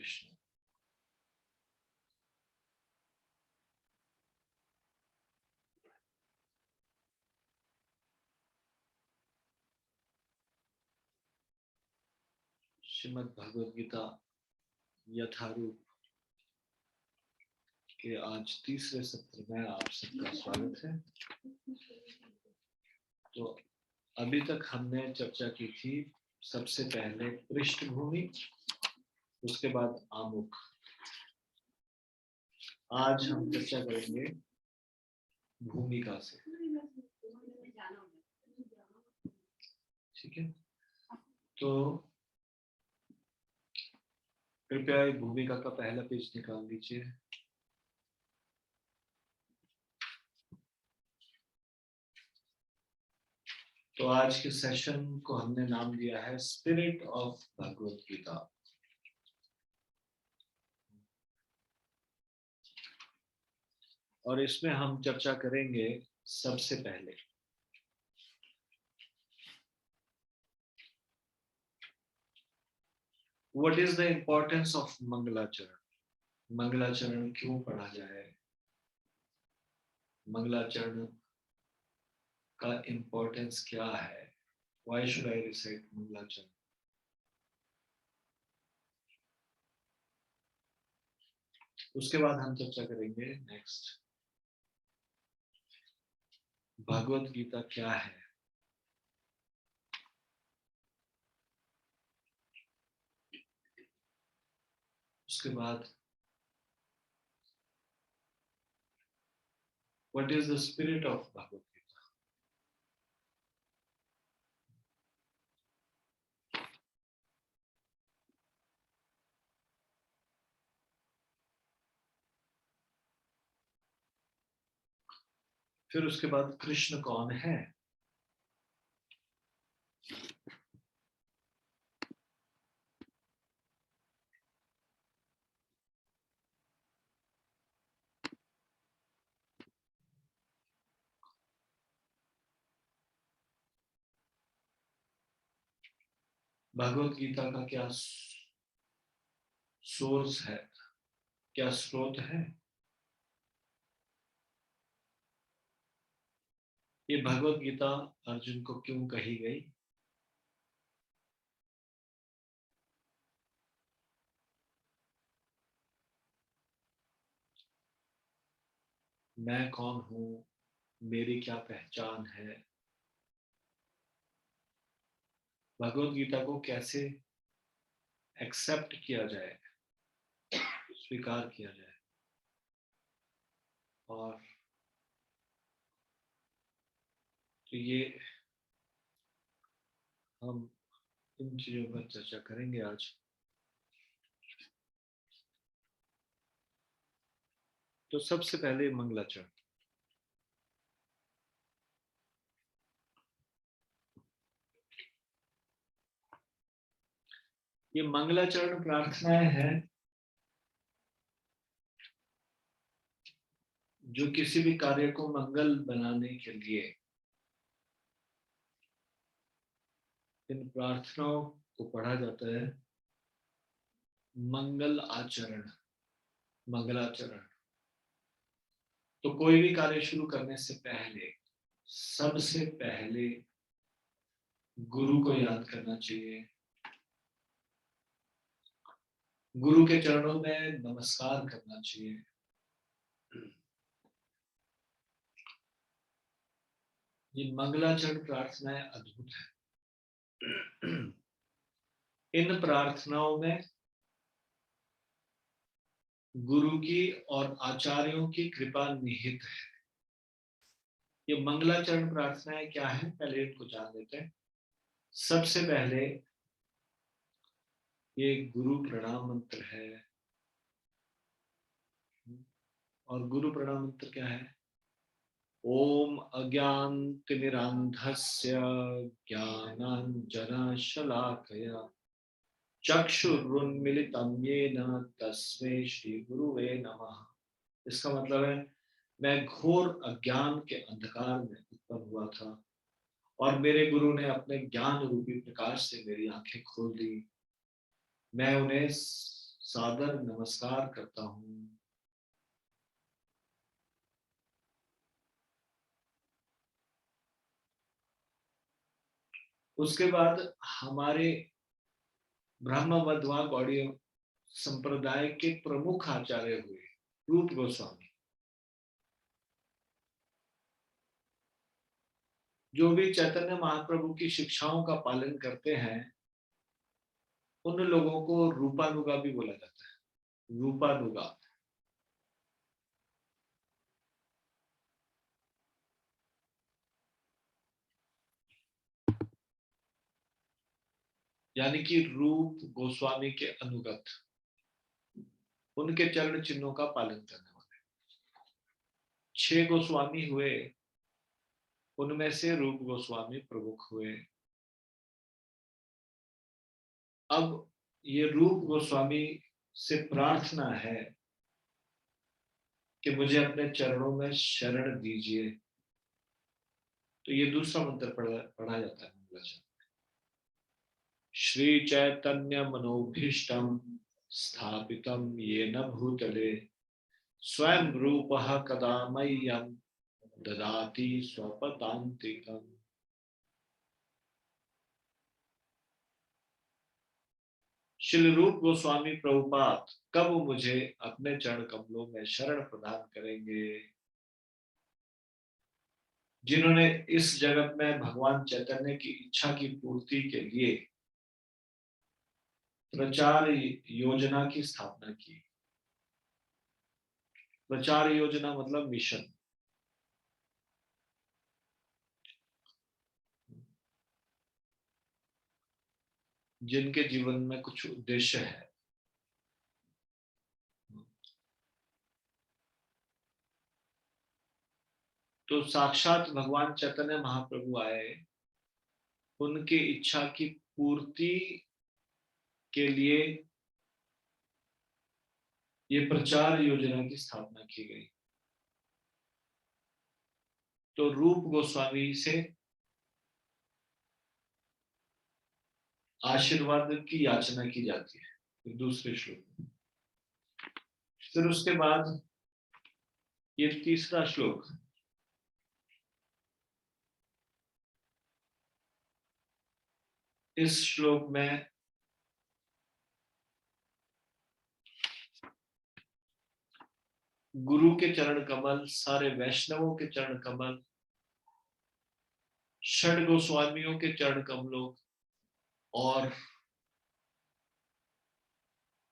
कृष्ण। श्रीमद् भगवद गीता यथारूप के आज तीसरे सत्र में आप सबका स्वागत है। तो अभी तक हमने चर्चा की थी सबसे पहले पृष्ठभूमि, उसके बाद आमुख। आज हम चर्चा करेंगे भूमिका से। ठीक है, तो कृपया भूमिका का पहला पेज निकाल लीजिए। तो आज के सेशन को हमने नाम दिया है स्पिरिट ऑफ भगवत गीता। और इसमें हम चर्चा करेंगे सबसे पहले what is the importance of मंगलाचरण। मंगलाचरण क्यों पढ़ा जाए, मंगलाचरण का इम्पोर्टेंस क्या है, व्हाई शुड आई रिसाइट मंगलाचरण। उसके बाद हम चर्चा करेंगे नेक्स्ट भगवत गीता क्या है। उसके बाद what is the spirit of Bhagwat Gita. फिर उसके बाद कृष्ण कौन है। भगवत गीता का क्या सोर्स है, क्या स्रोत है। ये भगवत गीता अर्जुन को क्यों कही गई। मैं कौन हूं, मेरी क्या पहचान है। भगवत गीता को कैसे एक्सेप्ट किया जाए, स्वीकार किया जाए। और तो ये हम इन चीजों पर चर्चा करेंगे आज। तो सबसे पहले मंगलाचरण। ये मंगलाचरण प्रार्थनाएं हैं जो किसी भी कार्य को मंगल बनाने के लिए इन प्रार्थनाओं को पढ़ा जाता है। मंगल आचरण, मंगलाचरण। तो कोई भी कार्य शुरू करने से पहले सबसे पहले गुरु को याद करना चाहिए, गुरु के चरणों में नमस्कार करना चाहिए। ये मंगलाचरण प्रार्थनाएं अद्भुत है। इन प्रार्थनाओं में गुरु की और आचार्यों की कृपा निहित है। ये मंगलाचरण प्रार्थनाएं क्या है, पहले इनको जान लेते हैं। सबसे पहले ये गुरु प्रणाम मंत्र है। और गुरु प्रणाम मंत्र क्या है। ओम अज्ञानतिमिरान्धस्य ज्ञानाञ्जनशलाकया चक्षुरुन्मीलितं येन तस्मै श्री गुरुवे नमः। इसका मतलब है मैं घोर अज्ञान के अंधकार में उत्पन्न हुआ था और मेरे गुरु ने अपने ज्ञान रूपी प्रकाश से मेरी आंखें खोल दी। मैं उन्हें सादर नमस्कार करता हूँ। उसके बाद हमारे ब्रह्म मध्वा गौड़ीय संप्रदाय के प्रमुख आचार्य हुए रूप गोस्वामी, जो भी चैतन्य महाप्रभु की शिक्षाओं का पालन करते हैं उन लोगों को रूपानुगा भी बोला जाता है। रूपानुगा यानी कि रूप गोस्वामी के अनुगत, उनके चरण चिन्हों का पालन करने वाले 6 गोस्वामी हुए, उनमें से रूप गोस्वामी प्रमुख हुए। अब ये रूप गोस्वामी से प्रार्थना है कि मुझे अपने चरणों में शरण दीजिए। तो ये दूसरा मंत्र पढ़ा जाता है मंगलाचरण। श्री चैतन्य मनोभीष्टम स्थापितम येन भूतले स्वयं रूपः कदा मह्यं ददाति स्वपदान्तिकम्। श्री रूप गोस्वामी प्रभुपाद कब मुझे अपने चरण कमलों में शरण प्रदान करेंगे, जिन्होंने इस जगत में भगवान चैतन्य की इच्छा की पूर्ति के लिए प्रचार योजना की स्थापना की। प्रचार योजना मतलब मिशन। जिनके जीवन में कुछ उद्देश्य है, तो साक्षात भगवान चैतन्य महाप्रभु आए, उनकी इच्छा की पूर्ति के लिए ये प्रचार योजना की स्थापना की गई। तो रूप गोस्वामी से आशीर्वाद की याचना की जाती है दूसरे श्लोक में। फिर उसके बाद ये तीसरा श्लोक, इस श्लोक में गुरु के चरण कमल, सारे वैष्णवों के चरण कमल, षड गोस्वामियों के चरण कमलों और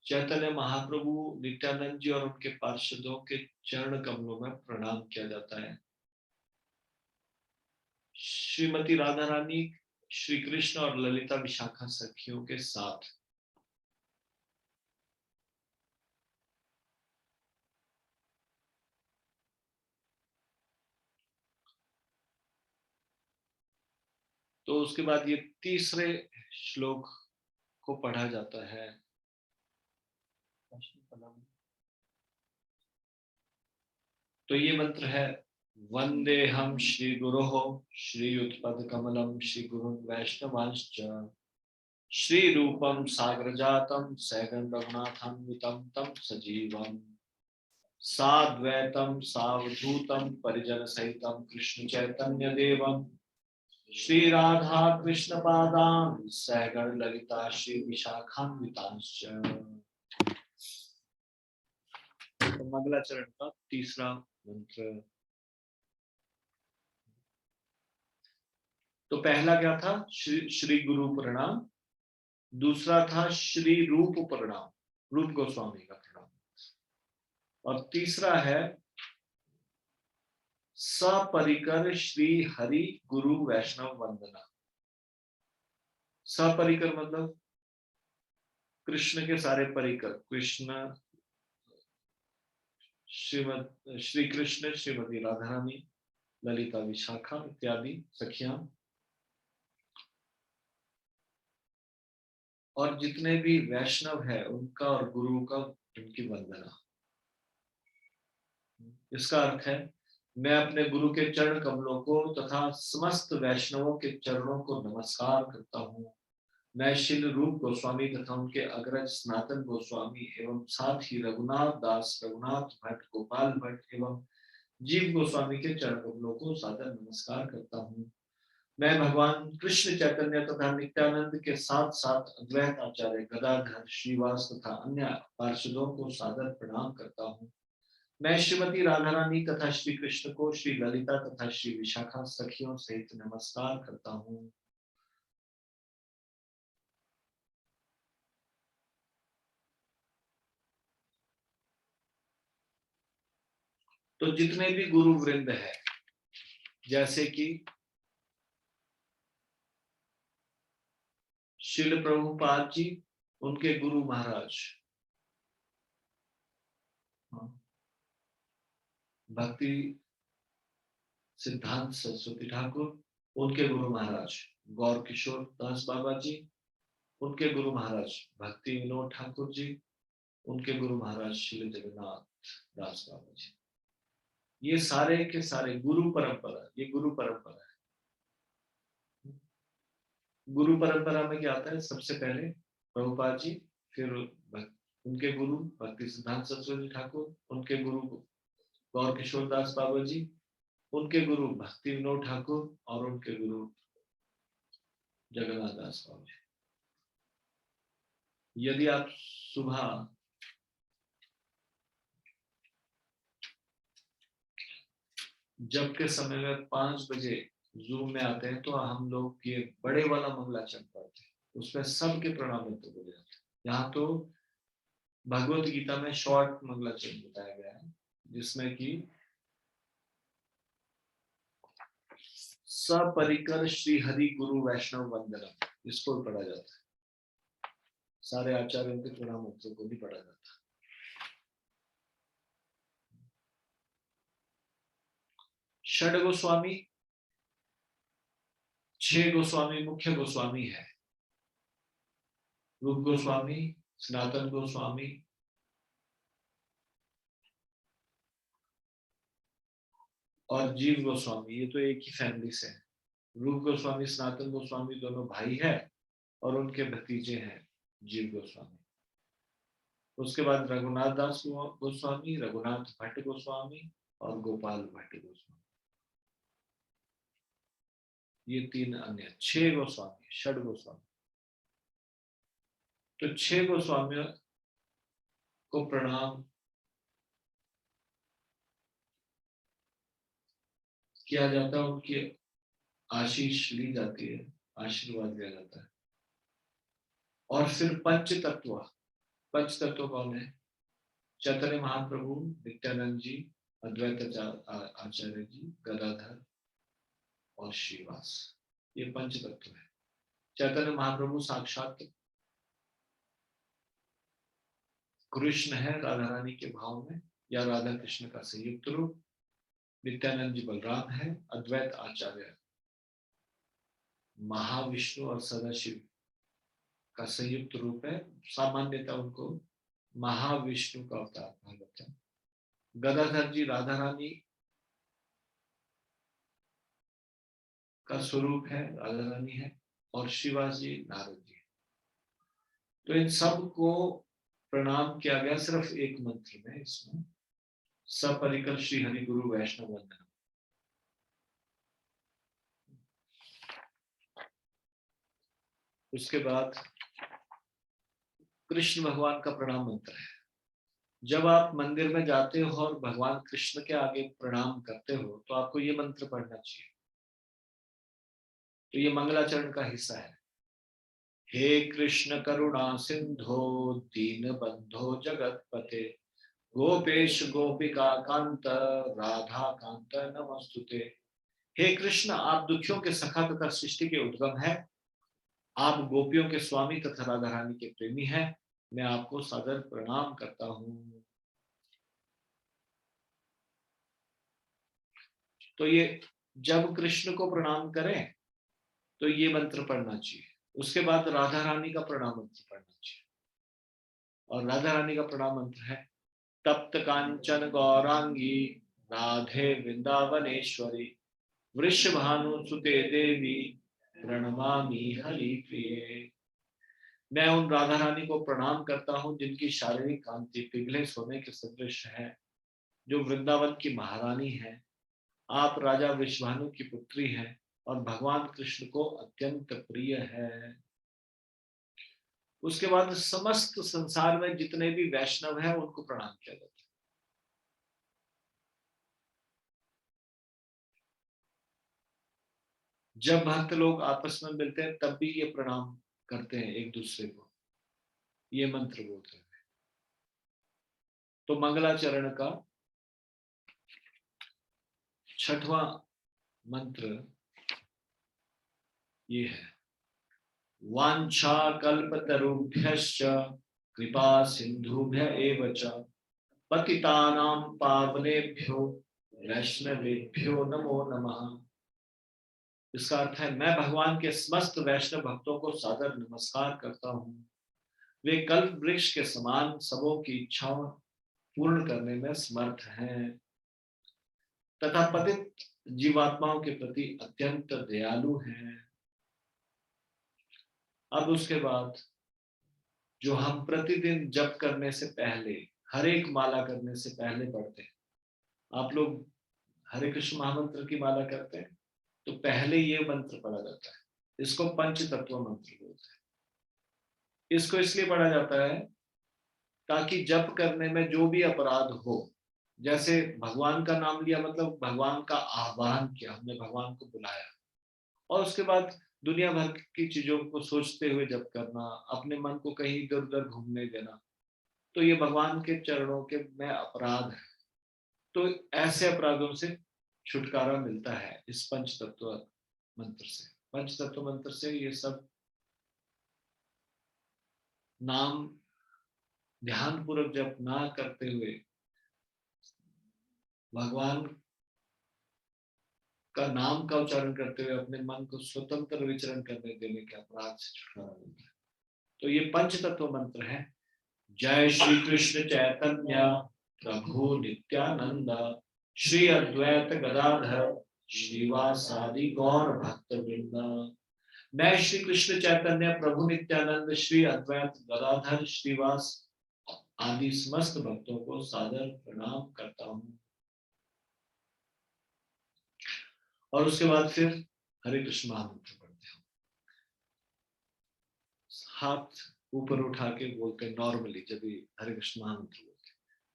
चैतन्य महाप्रभु, नित्यानंद जी और उनके पार्षदों के चरण कमलों में प्रणाम किया जाता है। श्रीमती राधा रानी, श्री कृष्ण और ललिता विशाखा सखियों के साथ तो उसके बाद ये तीसरे श्लोक को पढ़ा जाता है। तो ये मंत्र है, वंदेहम श्री गुरोः श्रीयुतपद कमलम श्री गुरु वैष्णवांश्च श्री रूपम सागर जातम सैगन रघुनाथान्वितम तम सजीवम साद्वैतम सावधूतम परिजन सहितम कृष्ण चैतन्य देवम श्री राधा कृष्ण पादान सैगण ललिता श्री विशाखान्वितांश्च। तो मंगलाचरण का तीसरा मंत्र। तो पहला क्या था, श्री गुरु प्रणाम। दूसरा था श्री रूप प्रणाम, रूप गोस्वामी का प्रणाम। और तीसरा है सपरिकर श्री हरि गुरु वैष्णव वंदना। सपरिकर मतलब कृष्ण के सारे परिकर, कृष्ण श्री कृष्ण, श्रीमती राधा रानी, ललिता विशाखा इत्यादि सखियां, और जितने भी वैष्णव है उनका और गुरु का उनकी वंदना। इसका अर्थ है, मैं अपने गुरु के चरण कमलों को तथा समस्त वैष्णवों के चरणों को नमस्कार करता हूँ मैं शिल रूप गोस्वामी तथा उनके अग्रज सनातन गोस्वामी एवं साथ ही रघुनाथ दास, रघुनाथ भट्ट, गोपाल भट्ट एवं जीव गोस्वामी के चरण कमलों को सादर नमस्कार करता हूँ। मैं भगवान कृष्ण चैतन्य तथा नित्यानंद के साथ साथ अद्वैत आचार्य गदाधर, श्रीवास तथा अन्य पार्षदों को सादर प्रणाम करता हूँ। मैं श्रीमती राधा रानी तथा श्री कृष्ण को, श्री ललिता तथा श्री विशाखा सखियों सहित नमस्कार करता हूँ। तो जितने भी गुरु वृंद है, जैसे कि श्रील प्रभुपाद जी, उनके गुरु महाराज भक्ति सिद्धांत सरस्वती ठाकुर, उनके गुरु महाराज गौर किशोर दास बाबा जी, उनके गुरु महाराज भक्ति विनोद ठाकुर जी, उनके गुरु महाराज श्री जगन्नाथ दास बाबा जी। ये सारे के सारे गुरु परंपरा, ये गुरु परंपरा है। गुरु परंपरा में क्या आता है? सबसे पहले प्रभुपाद जी, फिर उनके गुरु भक्ति सिद्धांत सरस्वती ठाकुर, उनके गुरु गौर किशोर दास बाबा जी, उनके गुरु भक्ति विनोद ठाकुर और उनके गुरु जगन्नाथ दास बाबा जी। यदि आप सुबह जब के समय में 5 बजे जूम में आते हैं, तो हम लोग ये बड़े वाला मंगलाचरण पढ़ते हैं, उसमें सबके प्रणाम तो बोले जाते हैं। यहाँ तो भगवत गीता में शॉर्ट मंगलाचरण बताया गया है, जिसमें कि सपरिकर श्री हरि गुरु वैष्णव वंदनम, इसको पढ़ा जाता है। सारे आचार्यों के प्रणाम को भी पढ़ा जाता है। षड गोस्वामी, 6 गोस्वामी मुख्य गोस्वामी है। रूप गोस्वामी, सनातन गोस्वामी और जीव गोस्वामी, ये तो एक ही फैमिली से है। रूप गोस्वामी, सनातन गोस्वामी दोनों भाई है और उनके भतीजे हैं जीव गोस्वामी। उसके बाद रघुनाथ दास गोस्वामी, रघुनाथ भट्ट गोस्वामी और गोपाल भट्ट गोस्वामी, ये 3 अन्य 6 गोस्वामी, षड गोस्वामी। तो 6 गोस्वामियों को प्रणाम किया जाता है, उनकी आशीष ली जाती है, आशीर्वाद दिया जाता है। और फिर पंच तत्व कौन है? चैतन्य महाप्रभु, नित्यानंद जी, अद्वैत आचार्य जी, गदाधर और श्रीवास, ये पंच तत्व है। चैतन्य महाप्रभु साक्षात कृष्ण है राधा रानी के भाव में, या राधा कृष्ण का संयुक्त रूप। नित्यानंद जी बलराम है। अद्वैत आचार्य महाविष्णु और सदाशिव का संयुक्त रूप है। सामान्यतः उनको महाविष्णु का अवतार कहा जाता है। गदाधर जी राधा रानी का स्वरूप है, राधा रानी है। और श्रीवास जी नारद जी। तो इन सब को प्रणाम किया गया सिर्फ एक मंत्र में, इसमें सपरिकर श्री हरि गुरु वैष्णव वंदना। उसके बाद कृष्ण भगवान का प्रणाम मंत्र है। जब आप मंदिर में जाते हो और भगवान कृष्ण के आगे प्रणाम करते हो, तो आपको ये मंत्र पढ़ना चाहिए। तो ये मंगलाचरण का हिस्सा है। हे कृष्ण करुणा सिंधो दीन बंधो जगतपते गोपेश गोपिका कांत राधा कांत नमस्तुते। हे कृष्ण, आप दुखियों के सखा तथा सृष्टि के उद्गम है। आप गोपियों के स्वामी तथा राधा रानी के प्रेमी हैं। मैं आपको सादर प्रणाम करता हूँ। तो ये जब कृष्ण को प्रणाम करें तो ये मंत्र पढ़ना चाहिए। उसके बाद राधा रानी का प्रणाम मंत्र पढ़ना चाहिए। और राधा रानी का प्रणाम मंत्र है, तप्त कांचन गौरांगी राधे वृंदावनेश्वरी वृषभानु सुते देवी प्रणमामि हरि प्रिये। मैं उन राधा रानी को प्रणाम करता हूँ जिनकी शारीरिक कांति पिघले सोने के सदृश है, जो वृंदावन की महारानी है। आप राजा विश्वानु की पुत्री हैं और भगवान कृष्ण को अत्यंत प्रिय है। उसके बाद समस्त संसार में जितने भी वैष्णव हैं उनको प्रणाम किया जाता है। जब भक्त लोग आपस में मिलते हैं तब भी ये प्रणाम करते हैं एक दूसरे को, ये मंत्र बोलते हैं। तो मंगलाचरण का छठवां मंत्र ये है, वांछा कल्पतरुभ्यश्च कृपा सिंधुभ्य एव च पतितानां पावनेभ्यो वैष्णवेभ्यो नमो नमः। इसका अर्थ है, मैं भगवान के समस्त वैष्णव भक्तों को सादर नमस्कार करता हूँ। वे कल्प वृक्ष के समान सबों की इच्छाओं पूर्ण करने में समर्थ हैं तथा पतित जीवात्माओं के प्रति अत्यंत दयालु हैं। अब उसके बाद जो हम प्रतिदिन जप करने से पहले, हर एक माला करने से पहले पढ़ते हैं, आप लोग हरे कृष्ण महामंत्र की माला करते हैं तो पहले ये मंत्र पढ़ा जाता है। इसको पंच तत्व मंत्र बोलते हैं। इसको इसलिए पढ़ा जाता है ताकि जप करने में जो भी अपराध हो, जैसे भगवान का नाम लिया मतलब भगवान का आह्वान किया, हमने भगवान को बुलाया, और उसके बाद दुनिया भर की चीजों को सोचते हुए जप करना, अपने मन को कहीं इधर उधर घूमने देना, तो ये भगवान के चरणों के में अपराध है। तो ऐसे अपराधों से छुटकारा मिलता है इस पंच तत्व मंत्र से। पंच तत्व मंत्र से ये सब नाम ध्यान पूर्वक जप ना करते हुए भगवान का नाम का उच्चारण करते हुए अपने मन को स्वतंत्र विचरण करने देने के अपराध से छुटकारा मिलता है। तो ये पंच तत्व मंत्र है। जय श्री कृष्ण चैतन्य प्रभु नित्यानंद श्री अद्वैत गदाधर श्रीवासादि गौर भक्त वृंद। मैं श्री कृष्ण चैतन्य प्रभु नित्यानंद श्री अद्वैत गदाधर श्रीवास आदि समस्त भक्तों को सादर प्रणाम करता हूँ। और उसके बाद फिर हरे कृष्ण महामंत्र पढ़ते हैं। हाथ ऊपर उठा के बोलते हैं नॉर्मली, जब भी हरे कृष्ण महामंत्र बोलते हैं।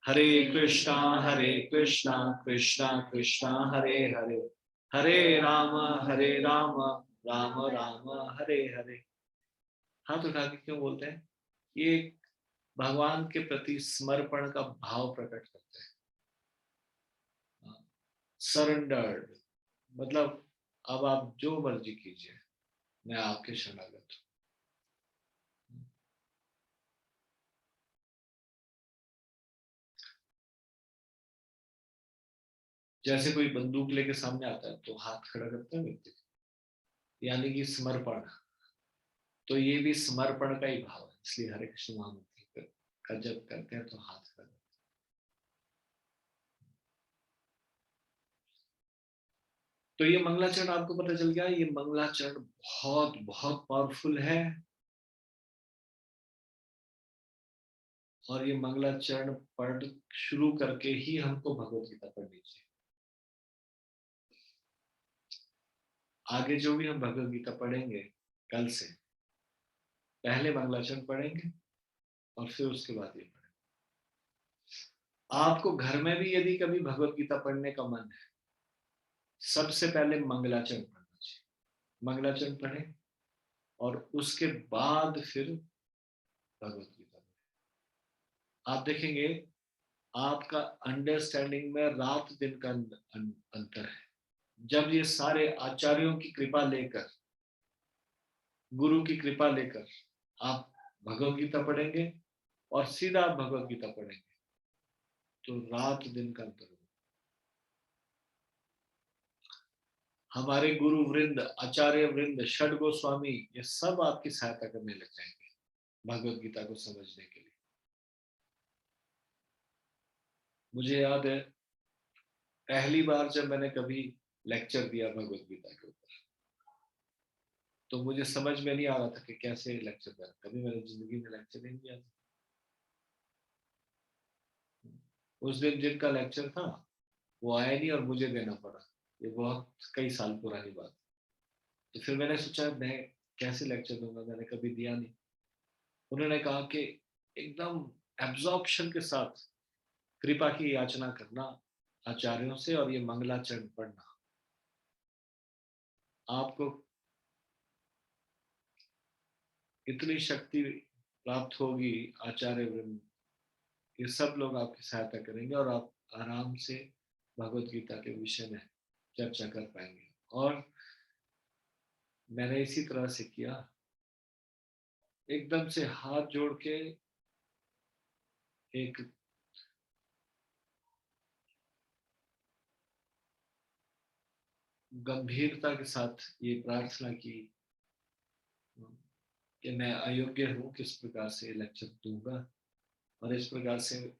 हरे कृष्णा कृष्णा कृष्णा हरे हरे, हरे राम राम राम हरे हरे। हाथ उठा के क्यों बोलते हैं? ये भगवान के प्रति समर्पण का भाव प्रकट करते हैं। सरेंडर्ड मतलब अब आप जो मर्जी कीजिए, मैं आपके शरणागत हूं। जैसे कोई बंदूक लेके सामने आता है तो हाथ खड़ा करता है व्यक्ति, यानी कि समर्पण। तो ये भी समर्पण का ही भाव है, इसलिए हरे कृष्ण महामंत्र का जब करते हैं तो हाथ खड़ा। तो ये मंगलाचरण आपको पता चल गया, ये मंगलाचरण बहुत बहुत पावरफुल है। और ये मंगलाचरण पढ़ शुरू करके ही हमको भगवत गीता पढ़नी चाहिए। आगे जो भी हम भगवत गीता पढ़ेंगे कल से, पहले मंगलाचरण पढ़ेंगे और फिर उसके बाद ये पढ़ेंगे। आपको घर में भी यदि कभी भगवत गीता पढ़ने का मन है, सबसे पहले मंगलाचरण पढ़ना चाहिए। मंगलाचरण पढ़ें और उसके बाद फिर भगवत गीता पढ़ें। आप देखेंगे आपका अंडरस्टैंडिंग में रात दिन का अंतर है। जब ये सारे आचार्यों की कृपा लेकर, गुरु की कृपा लेकर आप भगवत गीता पढ़ेंगे और सीधा आप भगवत गीता पढ़ेंगे तो रात दिन का अंतर होगा। हमारे गुरु वृंद, आचार्य वृंद, षड गोस्वामी, ये सब आपकी सहायता करने लग जाएंगे भगवत गीता को समझने के लिए। मुझे याद है पहली बार जब मैंने कभी लेक्चर दिया भगवत गीता के ऊपर, तो मुझे समझ में नहीं आ रहा था कि कैसे लेक्चर दें, कभी मैंने जिंदगी में लेक्चर नहीं दिया था। उस दिन जिनका लेक्चर था वो आया नहीं और मुझे देना पड़ा। ये बहुत कई साल पुरानी बात। तो फिर मैंने सोचा मैं कैसे लेक्चर दूंगा, मैंने कभी दिया नहीं। उन्होंने कहा कि एकदम एब्जॉर्प्शन के साथ कृपा की याचना करना आचार्यों से और ये मंगलाचरण पढ़ना, आपको इतनी शक्ति प्राप्त होगी। आचार्य वृंद ये सब लोग आपकी सहायता करेंगे और आप आराम से भगवत गीता के विषय में चर्चा कर पाएंगे। और मैंने इसी तरह से किया, एकदम से हाथ जोड़ के एक गंभीरता के साथ ये प्रार्थना की कि मैं अयोग्य हूँ, किस प्रकार से लेक्चर दूंगा। और इस प्रकार से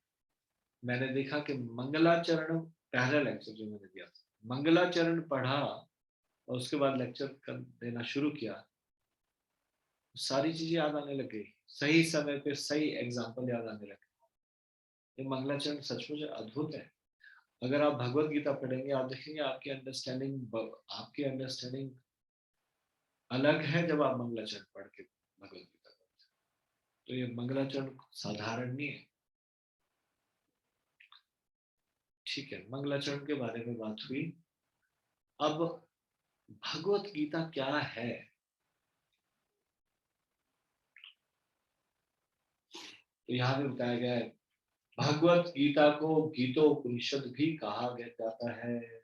मैंने देखा कि मंगलाचरण, पहला लेक्चर जो मैंने दिया था मंगलाचरण पढ़ा और उसके बाद लेक्चर कर देना शुरू किया, सारी चीजें याद आने लग गई, सही समय पे सही एग्जाम्पल याद आने लगे। ये मंगलाचरण सचमुच अद्भुत है। अगर आप भगवत गीता पढ़ेंगे आप देखेंगे आपकी अंडरस्टैंडिंग अलग है जब आप मंगलाचरण पढ़ के भगवत गीता पढ़ते हैं। तो ये मंगलाचरण साधारण नहीं है। ठीक है, मंगलाचरण के बारे में बात हुई। अब भगवत गीता क्या है? तो यहाँ पे बताया गया है भगवत गीता को गीतोपनिषद भी कहा गया जाता है।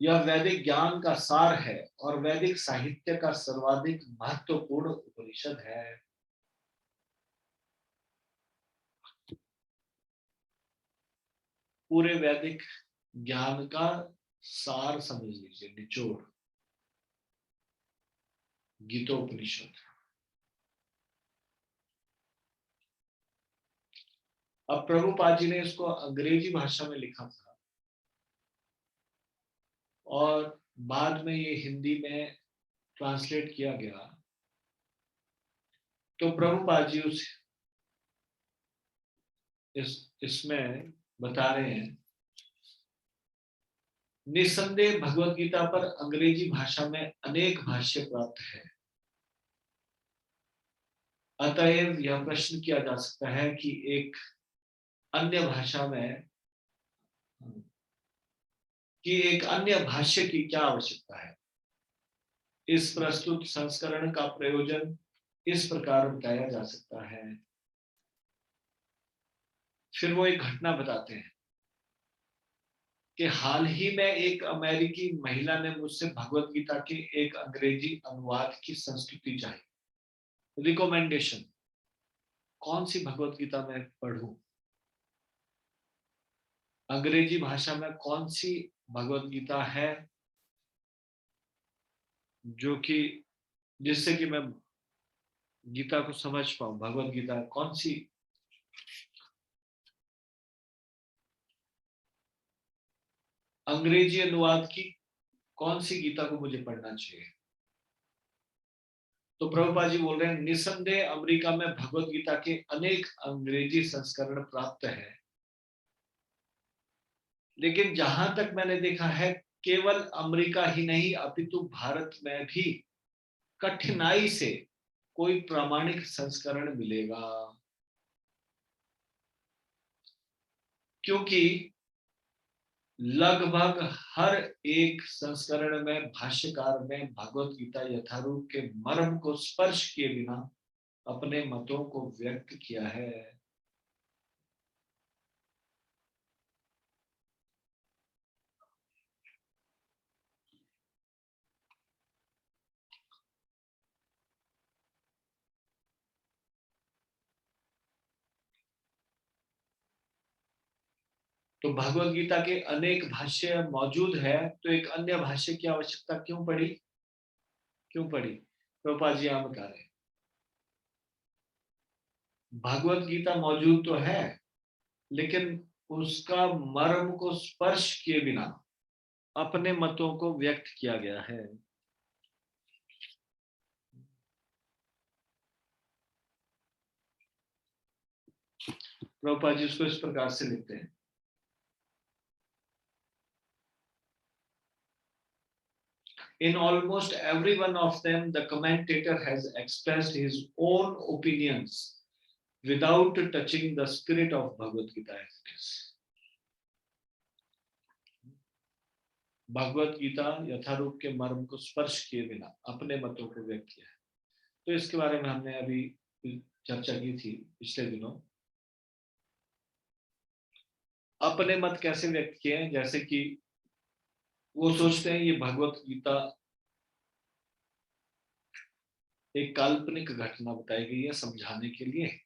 यह वैदिक ज्ञान का सार है और वैदिक साहित्य का सर्वाधिक महत्वपूर्ण उपनिषद है। पूरे वैदिक ज्ञान का सार समझ लीजिए, निचोड़, गीतोपनिषद। अब प्रभुपाद जी ने इसको अंग्रेजी भाषा में लिखा था और बाद में ये हिंदी में ट्रांसलेट किया गया। तो प्रभुपाद जी इसमें बता रहे हैं, निस्संदेह भगवत गीता पर अंग्रेजी भाषा में अनेक भाष्य प्राप्त है। अतएव यह प्रश्न किया जा सकता है कि एक अन्य भाषा में एक अन्य भाष्य की क्या आवश्यकता है। इस प्रस्तुत संस्करण का प्रयोजन इस प्रकार बताया जा सकता है। फिर वो एक घटना बताते हैं कि हाल ही में एक अमेरिकी महिला ने मुझसे भगवत गीता के एक अंग्रेजी अनुवाद की संस्कृति चाही, रिकमेंडेशन, कौन सी भगवत गीता मैं पढ़ूं, अंग्रेजी भाषा में कौन सी भगवत गीता है जो कि जिससे कि मैं गीता को समझ पाऊं। भगवत गीता कौन सी अंग्रेजी अनुवाद की, कौन सी गीता को मुझे पढ़ना चाहिए। तो प्रभुपाद जी बोल रहे हैं, निसंदेह अमेरिका में भगवत गीता के अनेक अंग्रेजी संस्करण प्राप्त है, लेकिन जहां तक मैंने देखा है केवल अमेरिका ही नहीं अपितु भारत में भी कठिनाई से कोई प्रामाणिक संस्करण मिलेगा। क्योंकि लगभग हर एक संस्करण में भाष्यकार ने भगवत गीता यथारूप के मर्म को स्पर्श किए बिना अपने मतों को व्यक्त किया है। तो भगवत गीता के अनेक भाष्य मौजूद है, तो एक अन्य भाष्य की आवश्यकता क्यों पड़ी? क्यों पड़ी? प्रभुपाद जी यहाँ बता रहे हैं, भगवत गीता मौजूद तो है लेकिन उसका मर्म को स्पर्श किए बिना अपने मतों को व्यक्त किया गया है। प्रभुपाद जी उसको इस प्रकार से लिखते हैं, in almost every one of them the commentator has expressed his own opinions without touching the spirit of Bhagavad Gita as it is. Bhagavad Gita यथारूप के मर्म को स्पर्श किए बिना अपने मतों को व्यक्त किया है। तो इसके बारे में हमने अभी चर्चा की थी पिछले दिनों। अपने मत कैसे व्यक्त किए हैं, जैसे कि वो सोचते हैं ये भगवत गीता एक काल्पनिक घटना बताई गई है समझाने के लिए,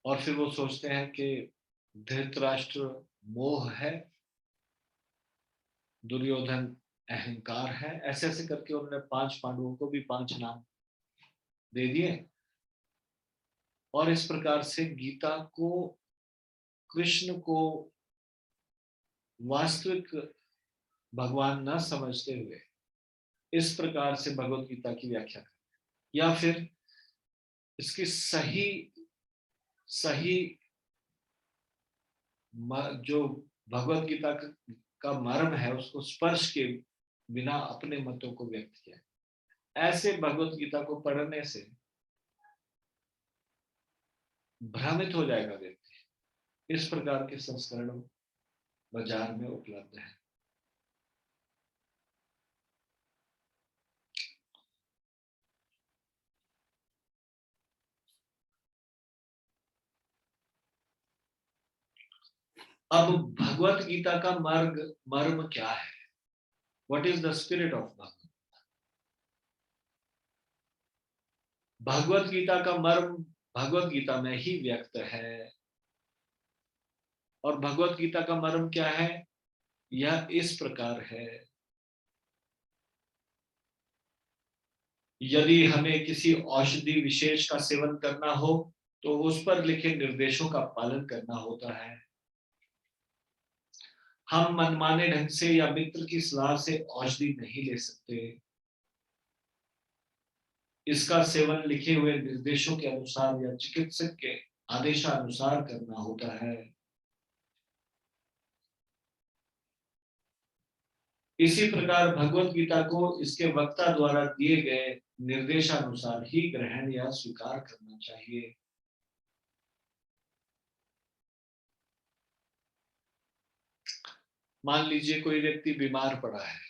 और फिर वो सोचते हैं कि धृतराष्ट्र मोह है, दुर्योधन अहंकार है, ऐसे ऐसे करके उन्होंने 5 पांडवों को भी 5 नाम दे दिए, और इस प्रकार से गीता को, कृष्ण को वास्तविक भगवान न समझते हुए इस प्रकार से भगवत गीता की व्याख्या करें, या फिर इसकी सही जो भगवत गीता का मर्म है उसको स्पर्श के बिना अपने मतों को व्यक्त किया। ऐसे भगवत गीता को पढ़ने से भ्रमित हो जाएगा व्यक्ति। इस प्रकार के संस्करण बाजार में उपलब्ध है। अब भगवत गीता का मर्म क्या है? What is the spirit of Bhagwat? Bhagwat Gita का मर्म भगवत गीता में ही व्यक्त है। और भगवत गीता का मर्म क्या है? यह इस प्रकार है, यदि हमें किसी औषधि विशेष का सेवन करना हो तो उस पर लिखे निर्देशों का पालन करना होता है। हम मनमाने ढंग से या मित्र की सलाह से औषधि नहीं ले सकते। इसका सेवन लिखे हुए निर्देशों के अनुसार या चिकित्सक के आदेशानुसार करना होता है। इसी प्रकार भगवत गीता को इसके वक्ता द्वारा दिए गए निर्देशानुसार ही ग्रहण या स्वीकार करना चाहिए। मान लीजिए कोई व्यक्ति बीमार पड़ा है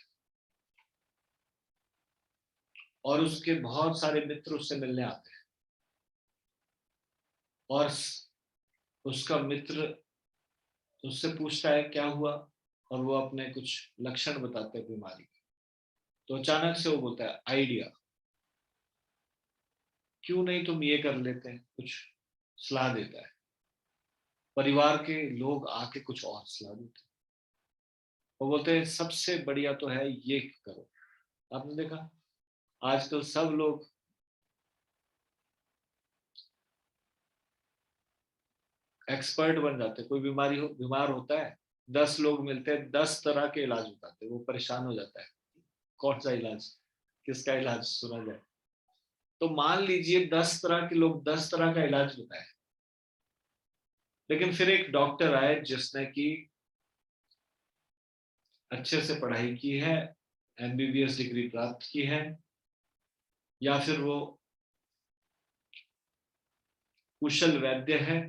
और उसके बहुत सारे मित्र उससे मिलने आते हैं, और उसका मित्र उससे पूछता है क्या हुआ, और वो अपने कुछ लक्षण बताते हैं बीमारी के। तो अचानक से वो बोलता है आइडिया, क्यों नहीं तुम ये कर लेते हैं, कुछ सलाह देता है। परिवार के लोग आके कुछ और सलाह देते हैं, वो बोलते हैं सबसे बढ़िया तो है ये करो। आपने देखा आजकल सब लोग एक्सपर्ट बन जाते हैं। कोई बीमार होता है, 10 लोग मिलते हैं, 10 तरह के इलाज बताते हैं। वो परेशान हो जाता है कौन सा इलाज, किसका इलाज सुना जाए। तो मान लीजिए 10 तरह के लोग 10 तरह का इलाज बताए, लेकिन फिर एक डॉक्टर आए जिसने की अच्छे से पढ़ाई की है, MBBS डिग्री प्राप्त की है, या फिर वो कुशल वैद्य है,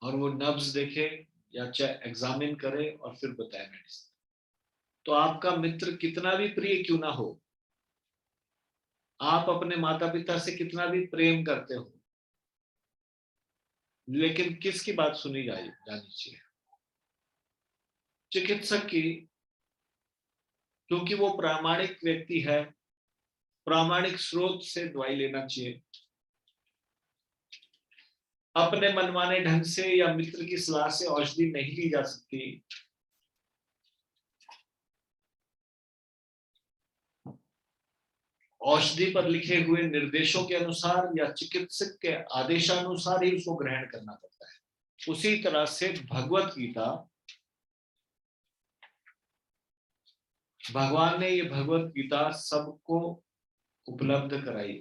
और वो नब्ज देखे या एग्जामिन करे और फिर बताए मेडिसिन। तो आपका मित्र कितना भी प्रिय क्यों ना हो, आप अपने माता पिता से कितना भी प्रेम करते हो, लेकिन किसकी बात सुनी जानी चाहिए? चिकित्सक की, क्योंकि वो प्रामाणिक व्यक्ति है, प्रामाणिक स्रोत से दवाई लेना चाहिए। अपने मनमाने ढंग से या मित्र की सलाह से औषधि नहीं ली जा सकती। औषधि पर लिखे हुए निर्देशों के अनुसार या चिकित्सक के आदेशानुसार ही उसको ग्रहण करना पड़ता है। उसी तरह से भगवत गीता, भगवान ने ये भगवत गीता सबको उपलब्ध कराई।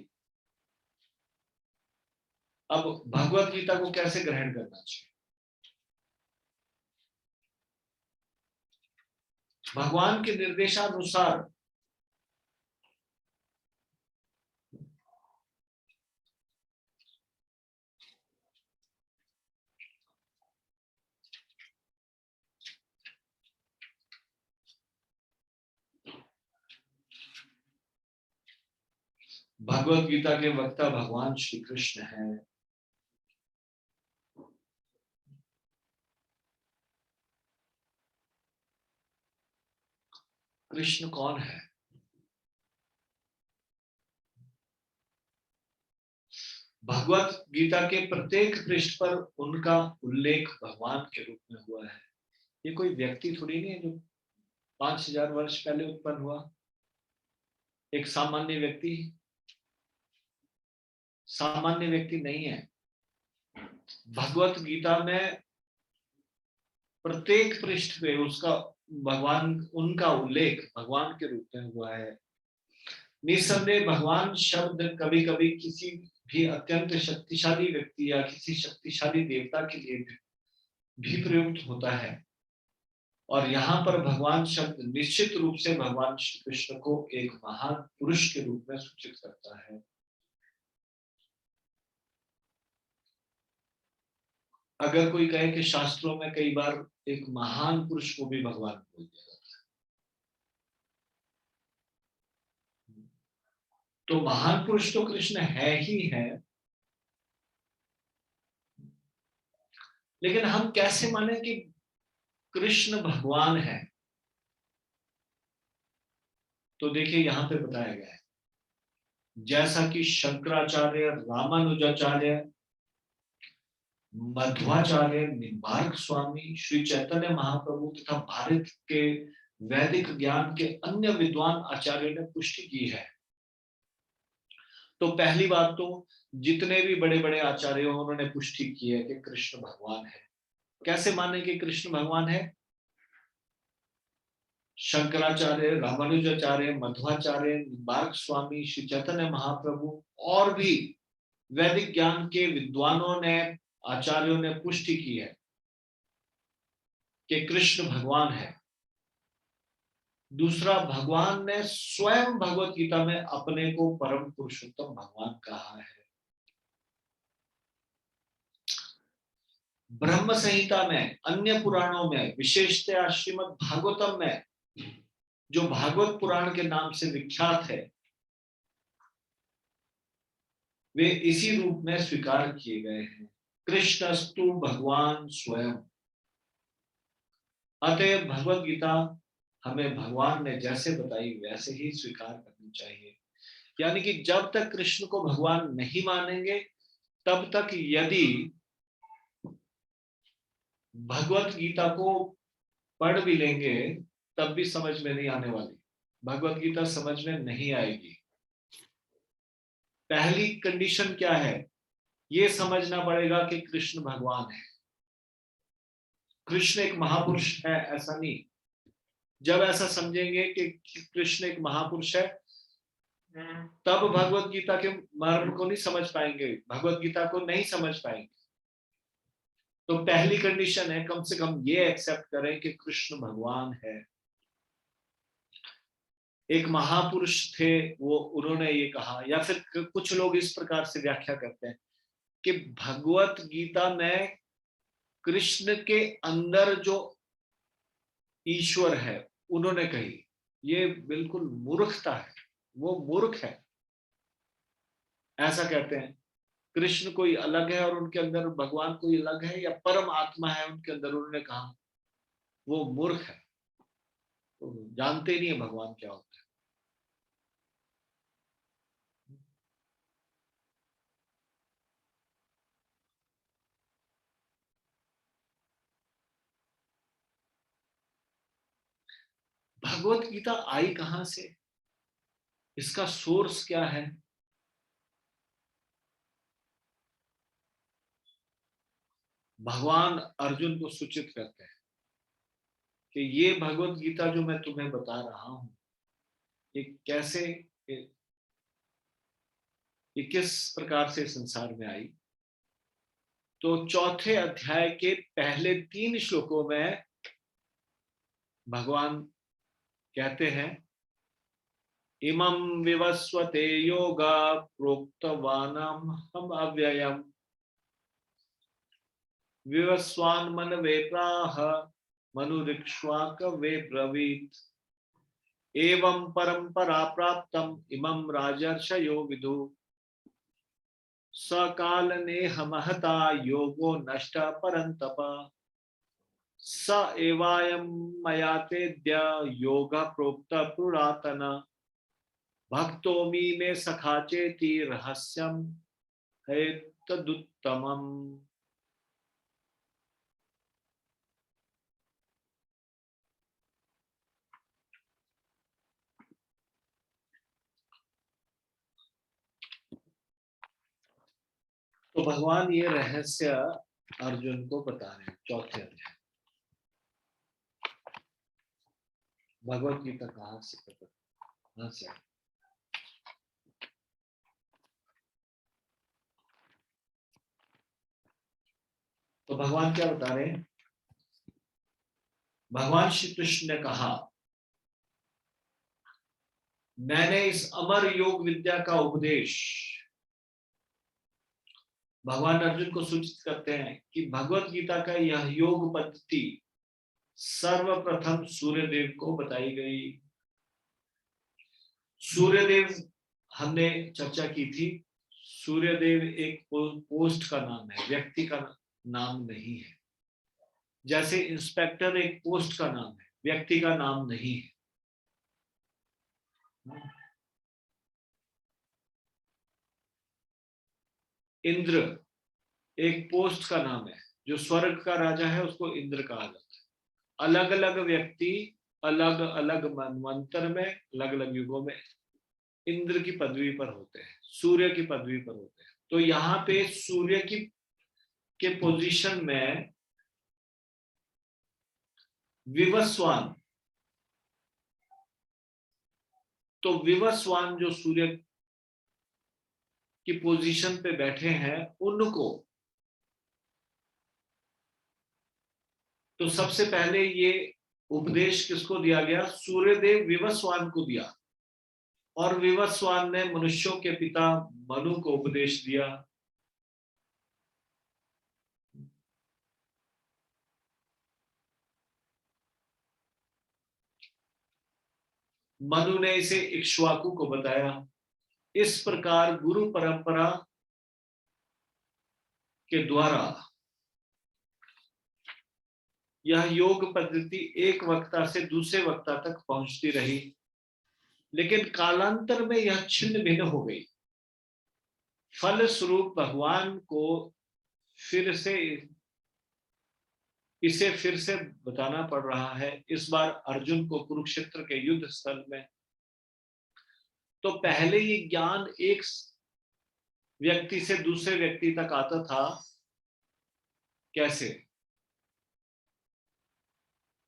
अब भगवत गीता को कैसे ग्रहण करना चाहिए? भगवान के निर्देशानुसार। भगवत गीता के वक्ता भगवान श्री कृष्ण हैं। कृष्ण कौन है? भगवत गीता के प्रत्येक पृष्ठ पर उनका उल्लेख भगवान के रूप में हुआ है। ये कोई व्यक्ति थोड़ी नहीं है जो 5000 वर्ष पहले उत्पन्न हुआ, एक सामान्य व्यक्ति। सामान्य व्यक्ति नहीं है। भगवत गीता में प्रत्येक पृष्ठ पे उसका भगवान, उनका उल्लेख भगवान के रूप में हुआ है। निसंदेह भगवान शब्द कभी कभी किसी भी अत्यंत शक्तिशाली व्यक्ति या किसी शक्तिशाली देवता के लिए भी प्रयुक्त होता है, और यहाँ पर भगवान शब्द निश्चित रूप से भगवान श्री कृष्ण को एक महान पुरुष के रूप में सूचित करता है। अगर कोई कहे कि शास्त्रों में कई बार एक महान पुरुष को भी भगवान बोल दिया जाता है, तो महान पुरुष तो कृष्ण है ही है, लेकिन हम कैसे माने कि कृष्ण भगवान है? तो देखिए यहां पे बताया गया है, जैसा कि शंकराचार्य, रामानुजाचार्य, मध्वाचार्य, निम्बार्क स्वामी, श्री चैतन्य महाप्रभु तथा भारत के वैदिक ज्ञान के अन्य विद्वान आचार्यों ने पुष्टि की है। तो पहली बात तो जितने भी बड़े बड़े आचार्य उन्होंने पुष्टि की है कि कृष्ण भगवान है। कैसे माने कि कृष्ण भगवान है? शंकराचार्य, रामानुजाचार्य, मध्वाचार्य, निम्बार्क स्वामी, श्री चैतन्य महाप्रभु और भी वैदिक ज्ञान के विद्वानों ने, आचार्यों ने पुष्टि की है कि कृष्ण भगवान है। दूसरा, भगवान ने स्वयं भगवत गीता में अपने को परम पुरुषोत्तम भगवान कहा है। ब्रह्म संहिता में, अन्य पुराणों में, विशेषतया श्रीमद् भागवतम में, जो भागवत पुराण के नाम से विख्यात है, वे इसी रूप में स्वीकार किए गए हैं, कृष्णस्तु भगवान स्वयं। अतएव भगवत गीता हमें भगवान ने जैसे बताई वैसे ही स्वीकार करनी चाहिए। यानी कि जब तक कृष्ण को भगवान नहीं मानेंगे, तब तक यदि भगवत गीता को पढ़ भी लेंगे तब भी समझ में नहीं आने वाली, भगवत गीता समझ में नहीं आएगी। पहली कंडीशन क्या है? ये समझना पड़ेगा कि कृष्ण भगवान है, कृष्ण एक महापुरुष है, ऐसा नहीं। जब ऐसा समझेंगे कि कृष्ण एक महापुरुष है, तब भगवत गीता के मर्म को नहीं समझ पाएंगे, भगवत गीता को नहीं समझ पाएंगे। तो पहली कंडीशन है कम से कम ये एक्सेप्ट करें कि कृष्ण भगवान है। एक महापुरुष थे वो, उन्होंने ये कहा, या फिर कुछ लोग इस प्रकार से व्याख्या करते हैं कि भगवत गीता में कृष्ण के अंदर जो ईश्वर है उन्होंने कही। ये बिल्कुल मूर्खता है, वो मूर्ख है, ऐसा कहते हैं। कृष्ण कोई अलग है और उनके अंदर भगवान कोई अलग है, या परम आत्मा है उनके अंदर, उन्होंने कहा, वो मूर्ख है, तो जानते नहीं है भगवान क्या होता है। भगवत गीता आई कहां से? इसका सोर्स क्या है? भगवान अर्जुन को सूचित करते हैं कि ये भगवत गीता जो मैं तुम्हें बता रहा हूं, ये कैसे, ये किस प्रकार से संसार में आई। तो चौथे अध्याय के पहले 3 श्लोकों में भगवान कहते हैं, इमं विवस्वते योगा प्रोक्तवानम हम अव्ययम विवस्वान मनवे प्राह मनुरिक्ष्वाक वे ब्रवीत एवं परंपरा प्राप्तम इमं राजर्षयो विदु सकाल ने महता योगो नष्ट परंतप स एवायं मया तेद्य योग प्रोक्त पुरातन भक्तोमी में सखा चेति रहस्यम है तदुत्तमम्। तो भगवान ये रहस्य अर्जुन को बता रहे हैं चौथे अध्याय। भगवत गीता कहाँ से कहाँ से? तो भगवान क्या बता रहे हैं? भगवान श्री कृष्ण ने कहा, मैंने इस अमर योग विद्या का उपदेश, भगवान अर्जुन को सूचित करते हैं कि भगवत गीता का यह योग पद्धति सर्वप्रथम सूर्यदेव को बताई गई। सूर्यदेव हमने चर्चा की थी, सूर्यदेव एक पोस्ट का नाम है, व्यक्ति का नाम नहीं है। जैसे इंस्पेक्टर एक पोस्ट का नाम है, व्यक्ति का नाम नहीं है। इंद्र एक पोस्ट का नाम है, जो स्वर्ग का राजा है उसको इंद्र कहा जाता है। अलग अलग व्यक्ति अलग अलग मनवंतर में अलग अलग युगों में इंद्र की पदवी पर होते हैं, सूर्य की पदवी पर होते हैं। तो यहाँ पे सूर्य की के पोजीशन में विवस्वान, तो विवस्वान जो सूर्य की पोजीशन पे बैठे हैं उनको, तो सबसे पहले ये उपदेश किसको दिया गया? सूर्यदेव विवस्वान को दिया, और विवस्वान ने मनुष्यों के पिता मनु को उपदेश दिया। मनु ने इसे इक्ष्वाकु को बताया। इस प्रकार गुरु परंपरा के द्वारा यह योग पद्धति एक वक्ता से दूसरे वक्ता तक पहुंचती रही, लेकिन कालांतर में यह छिन्न भिन्न हो गई। फलस्वरूप भगवान को इसे फिर से बताना पड़ रहा है, इस बार अर्जुन को कुरुक्षेत्र के युद्ध स्थल में। तो पहले ये ज्ञान एक व्यक्ति से दूसरे व्यक्ति तक आता था, कैसे?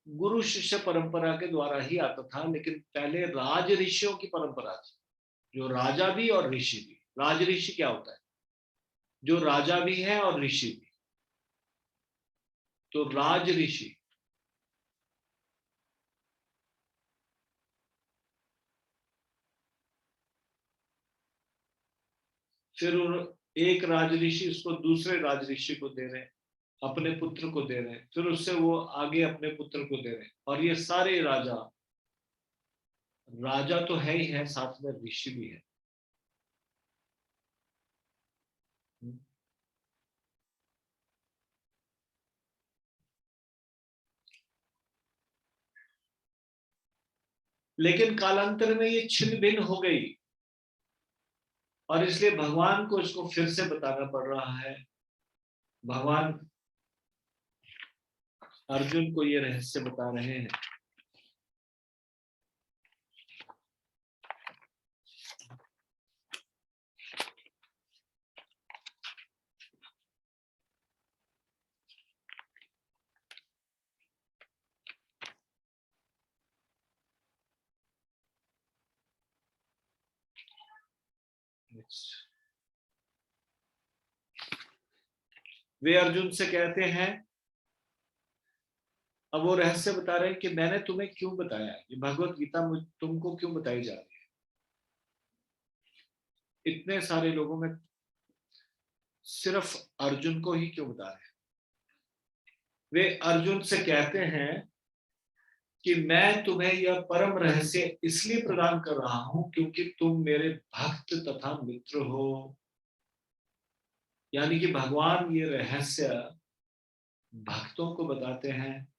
गुरु शिष्य परंपरा के द्वारा ही आता था, लेकिन पहले राज ऋषियों की परंपरा थी, जो राजा भी और ऋषि भी। राज ऋषि क्या होता है? जो राजा भी है और ऋषि भी। तो राज ऋषि, फिर एक राज ऋषि उसको दूसरे राज ऋषि को दे रहे हैं, अपने पुत्र को दे रहे हैं, फिर उससे वो आगे अपने पुत्र को दे रहे हैं। और ये सारे राजा, राजा तो है ही है, साथ में ऋषि भी है। लेकिन कालांतर में ये छिन्न भिन्न हो गई, और इसलिए भगवान को इसको फिर से बताना पड़ रहा है। भगवान अर्जुन को ये रहस्य बता रहे हैं। वे अर्जुन से कहते हैं, अब वो रहस्य बता रहे हैं कि मैंने तुम्हें क्यों बताया, ये भगवत गीता तुमको क्यों बताई जा रही है, इतने सारे लोगों में सिर्फ अर्जुन को ही क्यों बता रहे हैं। वे अर्जुन से कहते हैं कि मैं तुम्हें यह परम रहस्य इसलिए प्रदान कर रहा हूं क्योंकि तुम मेरे भक्त तथा मित्र हो। यानी कि भगवान ये रहस्य भक्तों को बताते हैं।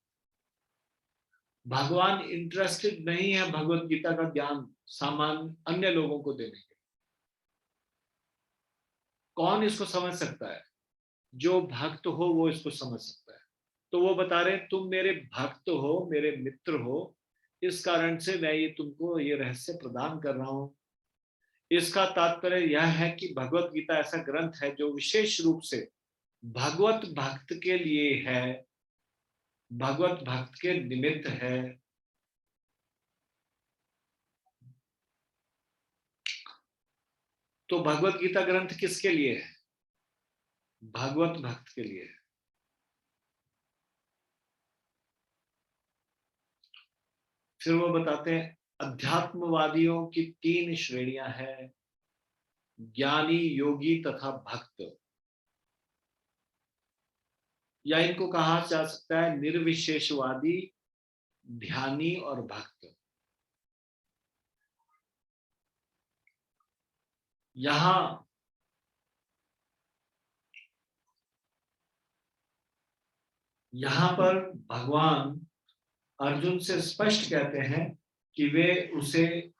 भगवान इंटरेस्टेड नहीं है भगवत गीता का ज्ञान सामान्य अन्य लोगों को देने के। कौन इसको समझ सकता है? जो भक्त हो वो इसको समझ सकता है। तो वो बता रहे हैं तुम मेरे भक्त हो, मेरे मित्र हो, इस कारण से मैं ये तुमको ये रहस्य प्रदान कर रहा हूं। इसका तात्पर्य यह है कि भगवत गीता ऐसा ग्रंथ है जो विशेष रूप से भगवत भक्त के लिए है, भगवत भक्त के निमित्त है। तो भगवत गीता ग्रंथ किसके लिए है? भगवत भक्त के लिए है। फिर वो बताते हैं अध्यात्मवादियों की 3 श्रेणियां हैं, ज्ञानी, योगी तथा भक्त। या इनको कहा जा सकता है निर्विशेषवादी, ध्यानी और भक्त। यहां पर भगवान अर्जुन से स्पष्ट कहते हैं कि वे उसे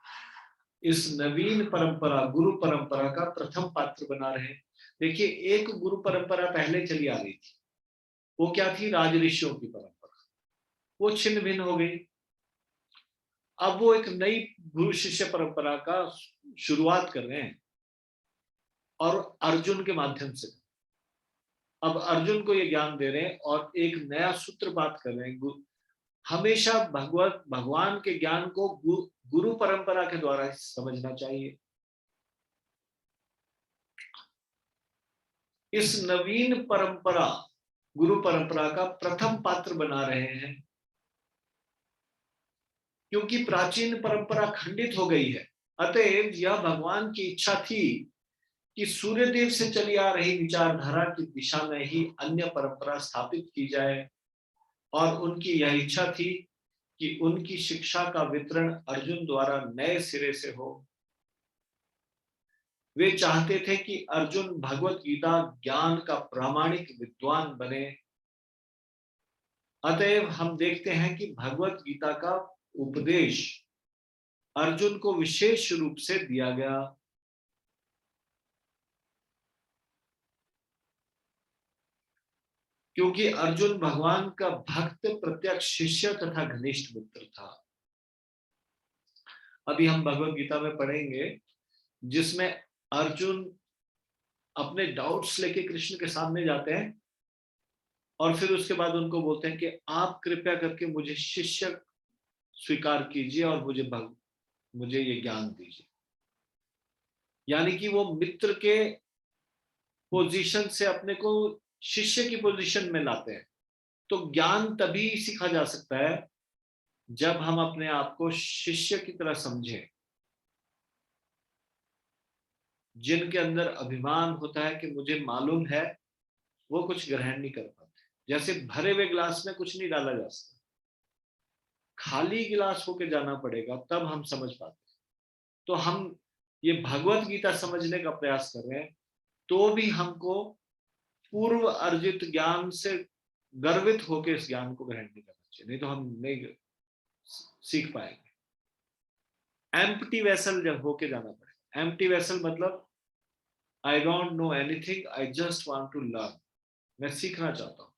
इस नवीन परंपरा, गुरु परंपरा का प्रथम पात्र बना रहे हैं। देखिए, एक गुरु परंपरा पहले चली आ रही थी, वो क्या थी? राज ऋषियों की परंपरा। वो छिन्न भिन्न हो गई। अब वो एक नई गुरु शिष्य परंपरा का शुरुआत कर रहे हैं और अर्जुन के माध्यम से। अब अर्जुन को ये ज्ञान दे रहे हैं और एक नया सूत्रपात कर रहे हैं। हमेशा भगवान के ज्ञान को गुरु परंपरा के द्वारा समझना चाहिए। इस नवीन परंपरा, गुरु परंपरा का प्रथम पात्र बना रहे हैं क्योंकि प्राचीन परंपरा खंडित हो गई है। अतएव यह भगवान की इच्छा थी कि सूर्यदेव से चली आ रही विचारधारा की दिशा में ही अन्य परंपरा स्थापित की जाए और उनकी यह इच्छा थी कि उनकी शिक्षा का वितरण अर्जुन द्वारा नए सिरे से हो। वे चाहते थे कि अर्जुन भगवत गीता ज्ञान का प्रामाणिक विद्वान बने। अतएव हम देखते हैं कि भगवत गीता का उपदेश अर्जुन को विशेष रूप से दिया गया। क्योंकि अर्जुन भगवान का भक्त, प्रत्यक्ष शिष्य तथा घनिष्ठ मित्र था। अभी हम भगवत गीता में पढ़ेंगे जिसमें अर्जुन अपने डाउट्स लेके कृष्ण के सामने जाते हैं और फिर उसके बाद उनको बोलते हैं कि आप कृपया करके मुझे शिष्य स्वीकार कीजिए और मुझे ये ज्ञान दीजिए। यानी कि वो मित्र के पोजीशन से अपने को शिष्य की पोजीशन में लाते हैं। तो ज्ञान तभी सीखा जा सकता है जब हम अपने आप को शिष्य की तरह समझें। जिनके अंदर अभिमान होता है कि मुझे मालूम है, वो कुछ ग्रहण नहीं कर पाते। जैसे भरे हुए गिलास में कुछ नहीं डाला जा सकता, खाली गिलास होके जाना पड़ेगा तब हम समझ पाते। तो हम ये भगवत गीता समझने का प्रयास कर रहे हैं तो भी हमको पूर्व अर्जित ज्ञान से गर्वित होकर इस ज्ञान को ग्रहण नहीं करना चाहिए, नहीं तो हम नहीं सीख पाएंगे। एम्प्टी वेसल जब होके जाना पड़ेगा। एम्प्टी वेसल मतलब I don't know anything, I just want to learn. मैं सीखना चाहता हूं।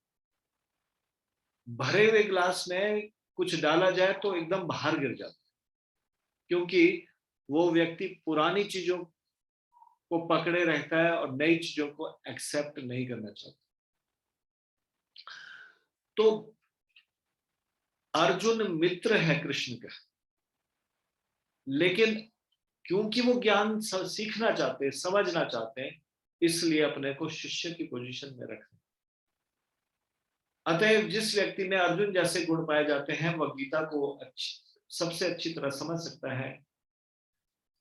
भरे हुए गिलास में कुछ डाला जाए तो एकदम बाहर गिर जाता है क्योंकि वो व्यक्ति पुरानी चीजों को पकड़े रहता है और नई चीजों को एक्सेप्ट नहीं करना चाहता। तो अर्जुन मित्र है कृष्ण का, लेकिन क्योंकि वो ज्ञान सीखना चाहते हैं, समझना चाहते हैं, इसलिए अपने को शिष्य की पोजीशन में रखते हैं। अतएव जिस व्यक्ति में अर्जुन जैसे गुण पाए जाते हैं वह गीता को सबसे अच्छी तरह समझ सकता है।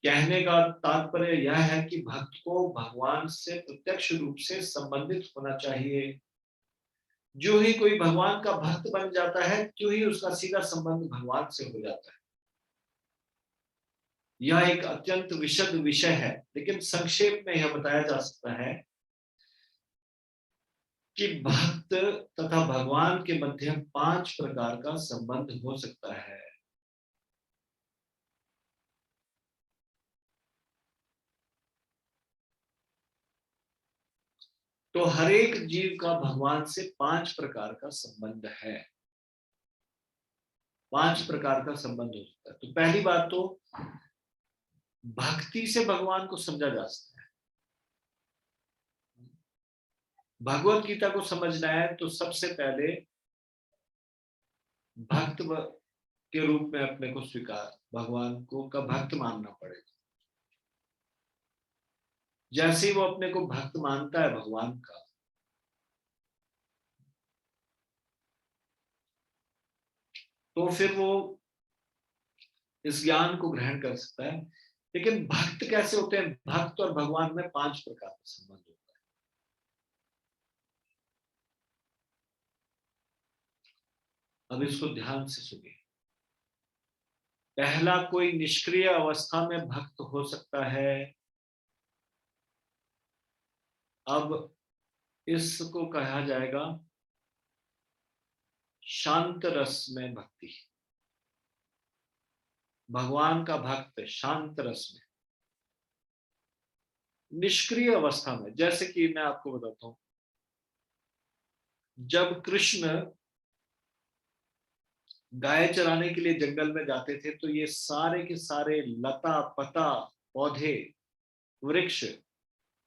कहने का तात्पर्य यह है कि भक्त को भगवान से प्रत्यक्ष रूप से संबंधित होना चाहिए। जो ही कोई भगवान का भक्त बन जाता है, जो ही उसका सीधा संबंध भगवान से हो जाता है। यह एक अत्यंत विशद विषय है, लेकिन संक्षेप में यह बताया जा सकता है कि भक्त तथा भगवान के मध्य 5 प्रकार का संबंध हो सकता है। तो हर एक जीव का भगवान से 5 प्रकार का संबंध है। 5 प्रकार का संबंध हो सकता है। तो पहली बात तो भक्ति से भगवान को समझा जा सकता है। भगवत गीता को समझना है तो सबसे पहले भक्त के रूप में अपने को स्वीकार, भगवान को का भक्त मानना पड़ेगा। जैसे ही वो अपने को भक्त मानता है भगवान का, तो फिर वो इस ज्ञान को ग्रहण कर सकता है। लेकिन भक्त कैसे होते हैं? भक्त और भगवान में 5 प्रकार का संबंध होता है। अब इसको ध्यान से सुनिए। पहला, कोई निष्क्रिय अवस्था में भक्त हो सकता है। अब इसको कहा जाएगा शांत रस में भक्ति। भगवान का भक्त शांत रस में, निष्क्रिय अवस्था में। जैसे कि मैं आपको बताता हूं, जब कृष्ण गाय चराने के लिए जंगल में जाते थे तो ये सारे के सारे लता पता पौधे वृक्ष,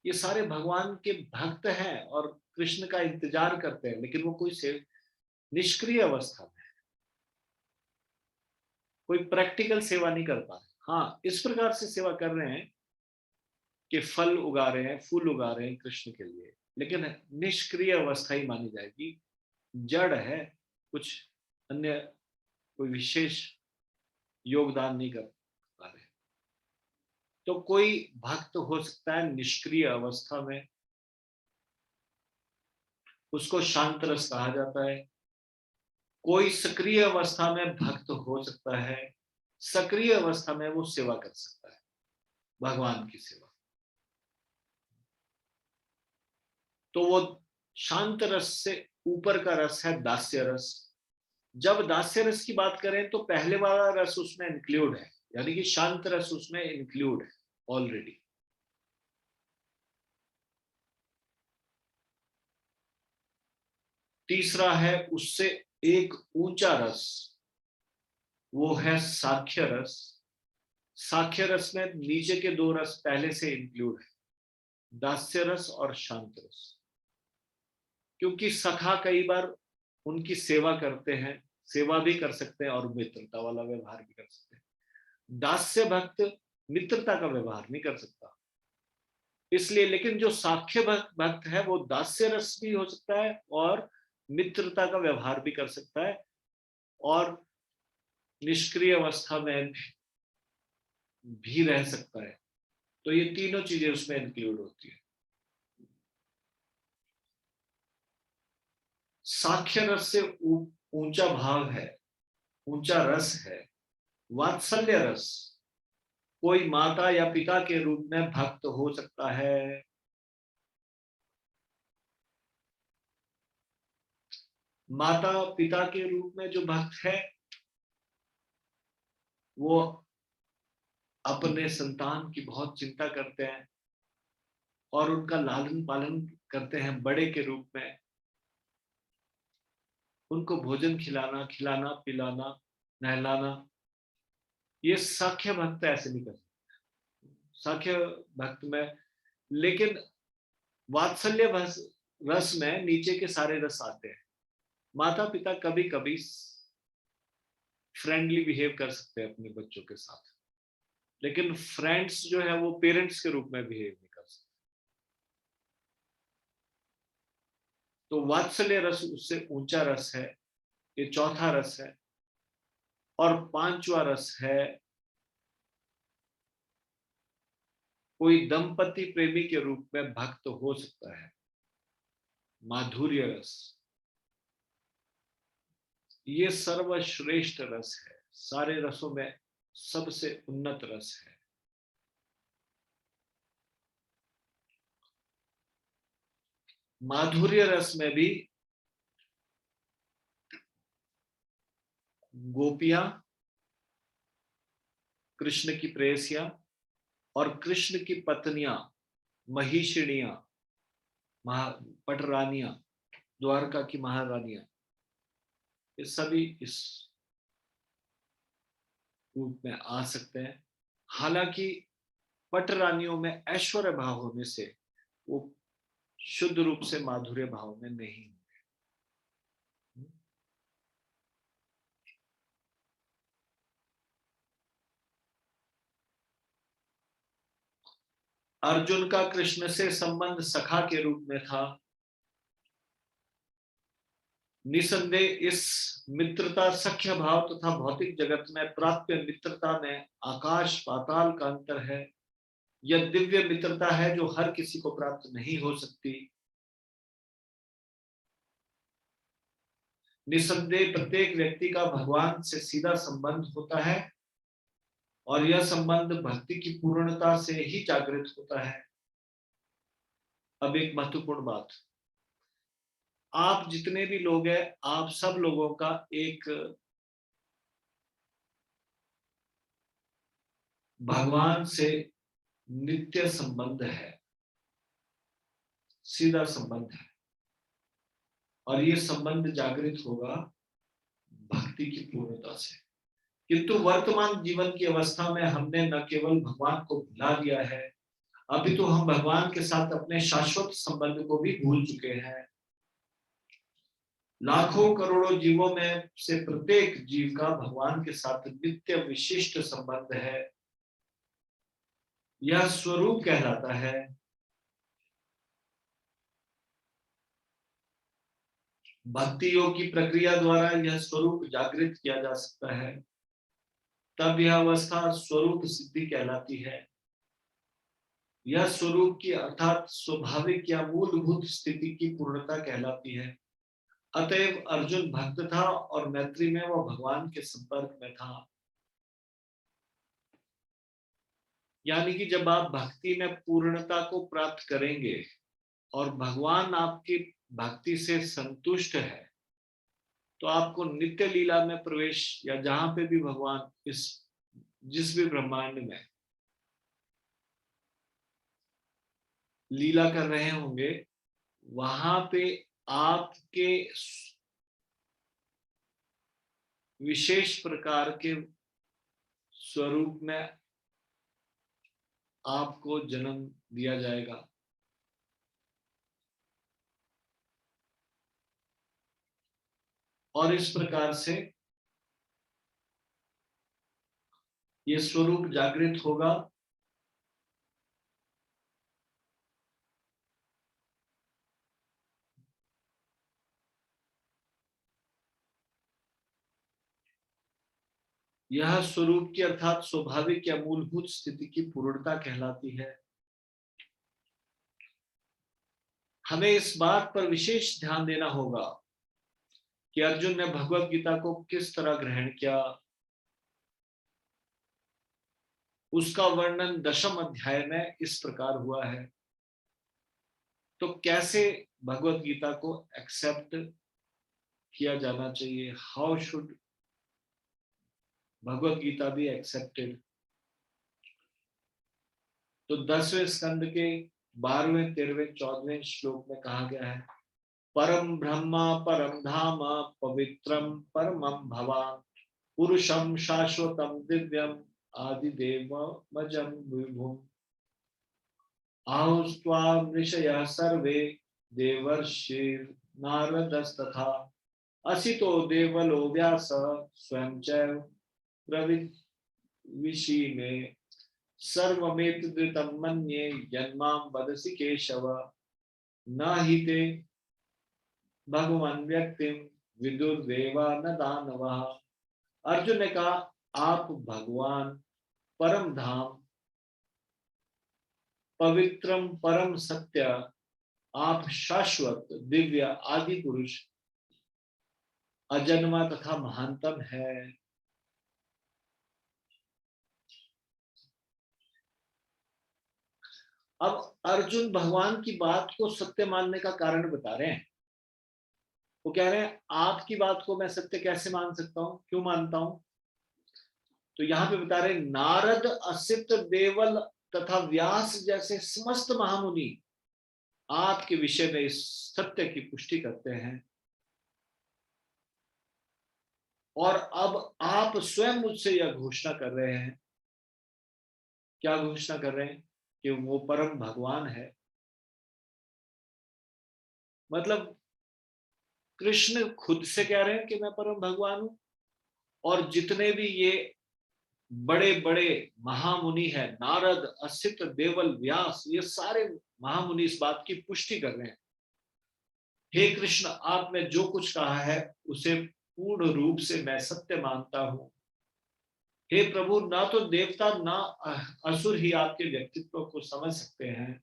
ये सारे भगवान के भक्त हैं और कृष्ण का इंतजार करते हैं, लेकिन वो कोई से निष्क्रिय अवस्था में, कोई प्रैक्टिकल सेवा नहीं कर पा रहे। हाँ, इस प्रकार से सेवा कर रहे हैं कि फल उगा रहे हैं, फूल उगा रहे हैं कृष्ण के लिए, लेकिन निष्क्रिय अवस्था ही मानी जाएगी। जड़ है, कुछ अन्य कोई विशेष योगदान नहीं कर पा रहे। तो कोई भक्त हो सकता है निष्क्रिय अवस्था में, उसको शांत रस कहा जाता है। कोई सक्रिय अवस्था में भक्त हो सकता है। सक्रिय अवस्था में वो सेवा कर सकता है, भगवान की सेवा। तो वो शांत रस से ऊपर का रस है दास्य रस। जब दास्य रस की बात करें तो पहले वाला रस उसमें इंक्लूड है, यानी कि शांत रस उसमें इंक्लूड है ऑलरेडी। तीसरा है उससे एक ऊंचा रस, वो है साख्य रस। साख्य रस में नीचे के 2 रस पहले से इंक्लूड है, दास्य रस और शांत रस। क्योंकि सखा कई बार उनकी सेवा करते हैं, सेवा भी कर सकते हैं और मित्रता वाला व्यवहार भी कर सकते हैं। दास्य भक्त मित्रता का व्यवहार नहीं कर सकता, इसलिए। लेकिन जो साख्य भक्त है वो दास्य रस भी हो सकता है और मित्रता का व्यवहार भी कर सकता है, और निष्क्रिय अवस्था में भी रह सकता है। तो ये तीनों चीजें उसमें इंक्लूड होती है। साख्य रस से ऊंचा भाव है, ऊंचा रस है वात्सल्य रस। कोई माता या पिता के रूप में भक्त हो सकता है। माता पिता के रूप में जो भक्त है वो अपने संतान की बहुत चिंता करते हैं और उनका लालन पालन करते हैं बड़े के रूप में। उनको भोजन खिलाना, खिलाना पिलाना, नहलाना, ये साख्य भक्त ऐसे नहीं करते, साख्य भक्त में। लेकिन वात्सल्य रस में नीचे के सारे रस आते हैं। माता पिता कभी कभी फ्रेंडली बिहेव कर सकते हैं अपने बच्चों के साथ, लेकिन फ्रेंड्स जो है वो पेरेंट्स के रूप में बिहेव नहीं कर सकते। तो वात्सल्य रस उससे ऊंचा रस है, ये चौथा रस है। और पांचवा रस है, कोई दंपति प्रेमी के रूप में भक्त हो सकता है, माधुर्य रस। ये सर्वश्रेष्ठ रस है, सारे रसों में सबसे उन्नत रस है। माधुर्य रस में भी गोपियां, कृष्ण की प्रेयसियां और कृष्ण की पत्नियां, महिषिणियां, पटरानियां, द्वारका की महारानियां, ये सभी इस रूप में आ सकते हैं। हालांकि पटरानियों में ऐश्वर्य भाव होने से वो शुद्ध रूप से माधुर्य भाव में नहीं। अर्जुन का कृष्ण से संबंध सखा के रूप में था। निसंदेह इस मित्रता सख्य भाव तथा भौतिक जगत में प्राप्य मित्रता में आकाश पाताल का अंतर है। यह दिव्य मित्रता है जो हर किसी को प्राप्त नहीं हो सकती। निसंदेह प्रत्येक व्यक्ति का भगवान से सीधा संबंध होता है और यह संबंध भक्ति की पूर्णता से ही जागृत होता है। अब एक महत्वपूर्ण बात, आप जितने भी लोग हैं, आप सब लोगों का एक भगवान से नित्य संबंध है, सीधा संबंध है। और ये संबंध जागृत होगा भक्ति की पूर्णता से। किंतु वर्तमान जीवन की अवस्था में हमने न केवल भगवान को भुला दिया है, अभी तो हम भगवान के साथ अपने शाश्वत संबंध को भी भूल चुके हैं। लाखों करोड़ों जीवों में से प्रत्येक जीव का भगवान के साथ नित्य विशिष्ट संबंध है। यह स्वरूप कहलाता है। भक्ति योग की प्रक्रिया द्वारा यह स्वरूप जागृत किया जा सकता है। तब यह अवस्था स्वरूप सिद्धि कहलाती है। यह स्वरूप की अर्थात स्वाभाविक या मूलभूत स्थिति की पूर्णता कहलाती है। अतएव अर्जुन भक्त था और मैत्री में वह भगवान के संपर्क में था। यानी कि जब आप भक्ति में पूर्णता को प्राप्त करेंगे और भगवान आपकी भक्ति से संतुष्ट है, तो आपको नित्य लीला में प्रवेश, या जहां पे भी भगवान इस जिस भी ब्रह्मांड में लीला कर रहे होंगे, वहां पे आपके विशेष प्रकार के स्वरूप में आपको जन्म दिया जाएगा। और इस प्रकार से ये स्वरूप जागृत होगा। यह स्वरूप की अर्थात स्वाभाविक या मूलभूत स्थिति की पूर्णता कहलाती है। हमें इस बात पर विशेष ध्यान देना होगा कि अर्जुन ने भगवत गीता को किस तरह ग्रहण किया। उसका वर्णन दशम अध्याय में इस प्रकार हुआ है। तो कैसे भगवत गीता को एक्सेप्ट किया जाना चाहिए? How should Bhagavad Gita be accepted? तो 10वें स्कंद के 12वें 13वें 14वें श्लोक में कहा गया है, परम ब्रह्म परम धाम पवित्रम परमं भवान पुरुषम शाश्वतम दिव्यम आदिदेवमजं विभुम् आहुस्त्वां ऋषयः सर्वे देवर्षिर्नारदस्तथा असितो देवलो व्यास स्वयं च प्रविविशीमे। सर्वमेतद्रितं मन्ये यन्मां वदसि केशव न हि ते भगवान व्यक्तिम विदुर्देवा न दानवः। अर्जुन ने कहा, आप भगवान, परम धाम, पवित्रम, परम सत्य, आप शाश्वत, दिव्य, आदि पुरुष, अजन्मा तथा महानतम है। अब अर्जुन भगवान की बात को सत्य मानने का कारण बता रहे हैं। वो कह रहे हैं, आपकी बात को मैं सत्य कैसे मान सकता हूं, क्यों मानता हूं? तो यहां पे बता रहे, नारद, असित, देवल तथा व्यास जैसे समस्त महामुनि आपके विषय में इस सत्य की पुष्टि करते हैं, और अब आप स्वयं मुझसे यह घोषणा कर रहे हैं। क्या घोषणा कर रहे हैं? कि वो परम भगवान है। मतलब कृष्ण खुद से कह रहे हैं कि मैं परम भगवान हूं, और जितने भी ये बड़े बड़े महामुनि हैं, नारद, असित, देवल, व्यास, ये सारे महामुनि इस बात की पुष्टि कर रहे हैं। हे कृष्ण, आपने जो कुछ कहा है उसे पूर्ण रूप से मैं सत्य मानता हूं। हे प्रभु, ना तो देवता ना असुर ही आपके व्यक्तित्व को समझ सकते हैं।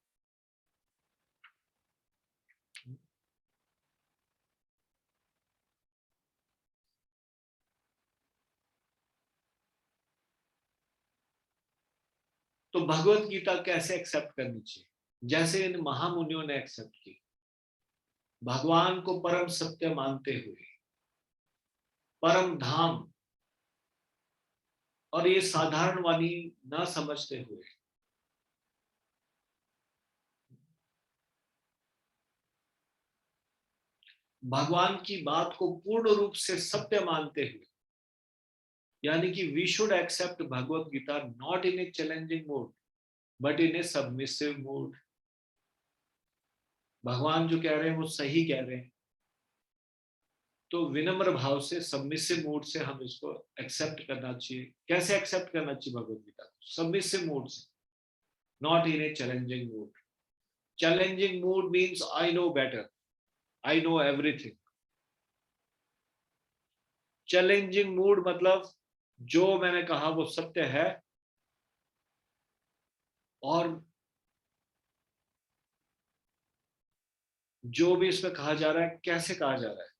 तो भगवत गीता कैसे एक्सेप्ट करनी चाहिए? जैसे इन महामुनियों ने एक्सेप्ट की, भगवान को परम सत्य मानते हुए, परम धाम, और ये साधारण वाणी न समझते हुए, भगवान की बात को पूर्ण रूप से सत्य मानते हुए, यानी कि we should accept Bhagavad Gita not in a challenging mood but in a submissive mood. भगवान जो कह रहे हैं वो सही कह रहे हैं, तो विनम्र भाव से, सबमिसिव मूड से हम इसको एक्सेप्ट करना चाहिए। कैसे एक्सेप्ट करना चाहिए भगवत गीता को? सबमिसिव मूड से, not in a challenging mood. Challenging mood means I know better, I know everything. Challenging mood मतलब जो मैंने कहा वो सत्य है, और जो भी इसमें कहा जा रहा है, कैसे कहा जा रहा है,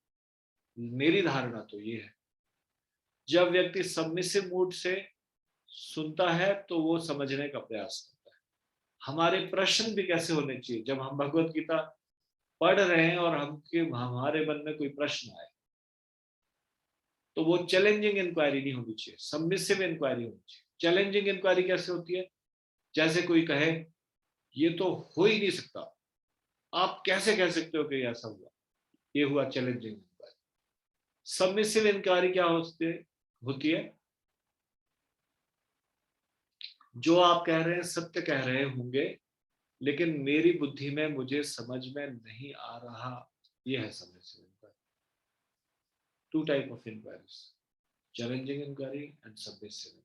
मेरी धारणा तो ये है। जब व्यक्ति सबमिसिव मूड से सुनता है तो वो समझने का प्रयास करता है। हमारे प्रश्न भी कैसे होने चाहिए? जब हम भगवत गीता पढ़ रहे हैं और हमारे मन में कोई प्रश्न आए, तो वो चैलेंजिंग इंक्वायरी नहीं होनी चाहिए, सबमिसिव इंक्वायरी होनी चाहिए। चैलेंजिंग इंक्वायरी कैसे होती है? जैसे कोई कहे, ये तो हो ही नहीं सकता, आप कैसे कह सकते हो कि ऐसा हुआ? ये हुआ चैलेंजिंग इंक्वायरी। सबमिसिव इंक्वायरी क्या होती है? जो आप कह रहे हैं सत्य कह रहे होंगे, लेकिन मेरी बुद्धि में मुझे समझ में नहीं आ रहा। ये है submissive inquiry. Two type of inquiries, challenging inquiry and submissive inquiry.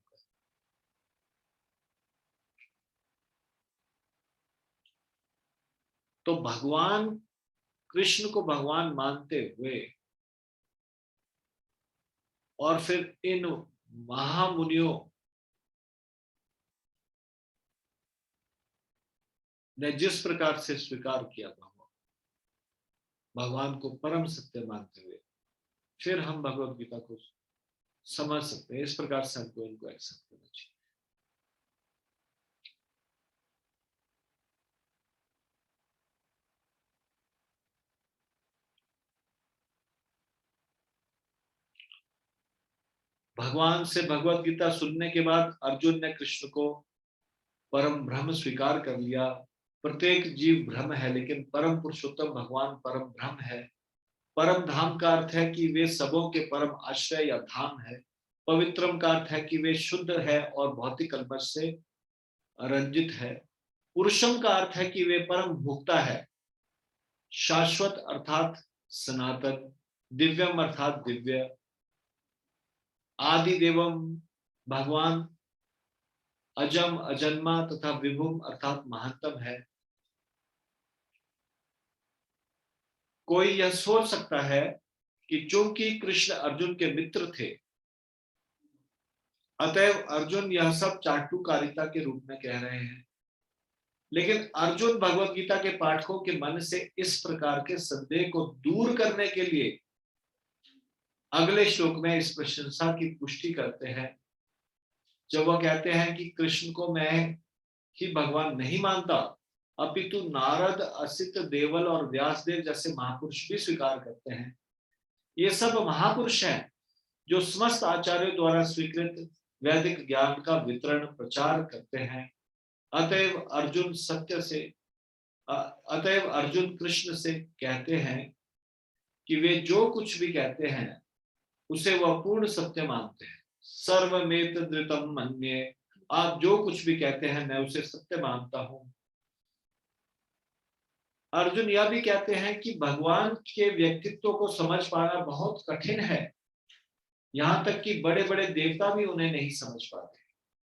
तो भगवान कृष्ण को भगवान मानते हुए, और फिर इन महामुनियों ने जिस प्रकार से स्वीकार किया भगवान को परम सत्य मानते हुए, फिर हम भगवत गीता को समझ सकते हैं। इस प्रकार से हमको इनको एक्सेप्ट करना चाहिए। भगवान से भगवत गीता सुनने के बाद अर्जुन ने कृष्ण को परम ब्रह्म स्वीकार कर लिया। प्रत्येक जीव ब्रह्म है, लेकिन परम पुरुषोत्तम भगवान परम ब्रह्म है। परम धाम का अर्थ है कि वे सबों के परम आश्रय या धाम है। पवित्रम का अर्थ है कि वे शुद्ध है और भौतिक कल्मश से रंजित है। पुरुषम का अर्थ है कि वे परम भोक्ता है, शाश्वत अर्थात सनातन, दिव्यम अर्थात दिव्य, आदि देवम भगवान अजम अजन्मा तथा विभुम अर्थात महानतम है। कोई यह सोच सकता है कि चूंकि कृष्ण अर्जुन के मित्र थे, अतएव अर्जुन यह सब चाटुकारिता के रूप में कह रहे हैं। लेकिन अर्जुन भगवत गीता के पाठकों के मन से इस प्रकार के संदेह को दूर करने के लिए अगले श्लोक में इस प्रशंसा की पुष्टि करते हैं, जब वह कहते हैं कि कृष्ण को मैं ही भगवान नहीं मानता, अपितु नारद, असित, देवल और व्यासदेव जैसे महापुरुष भी स्वीकार करते हैं। ये सब महापुरुष हैं जो समस्त आचार्यों द्वारा स्वीकृत वैदिक ज्ञान का वितरण प्रचार करते हैं। अतएव अर्जुन कृष्ण से कहते हैं कि वे जो कुछ भी कहते हैं उसे वह पूर्ण सत्य मानते हैं। सर्वमेत धृतम मन्ये, आप जो कुछ भी कहते हैं मैं उसे सत्य मानता हूं। अर्जुन यह भी कहते हैं कि भगवान के व्यक्तित्व को समझ पाना बहुत कठिन है, यहां तक कि बड़े बड़े देवता भी उन्हें नहीं समझ पाते।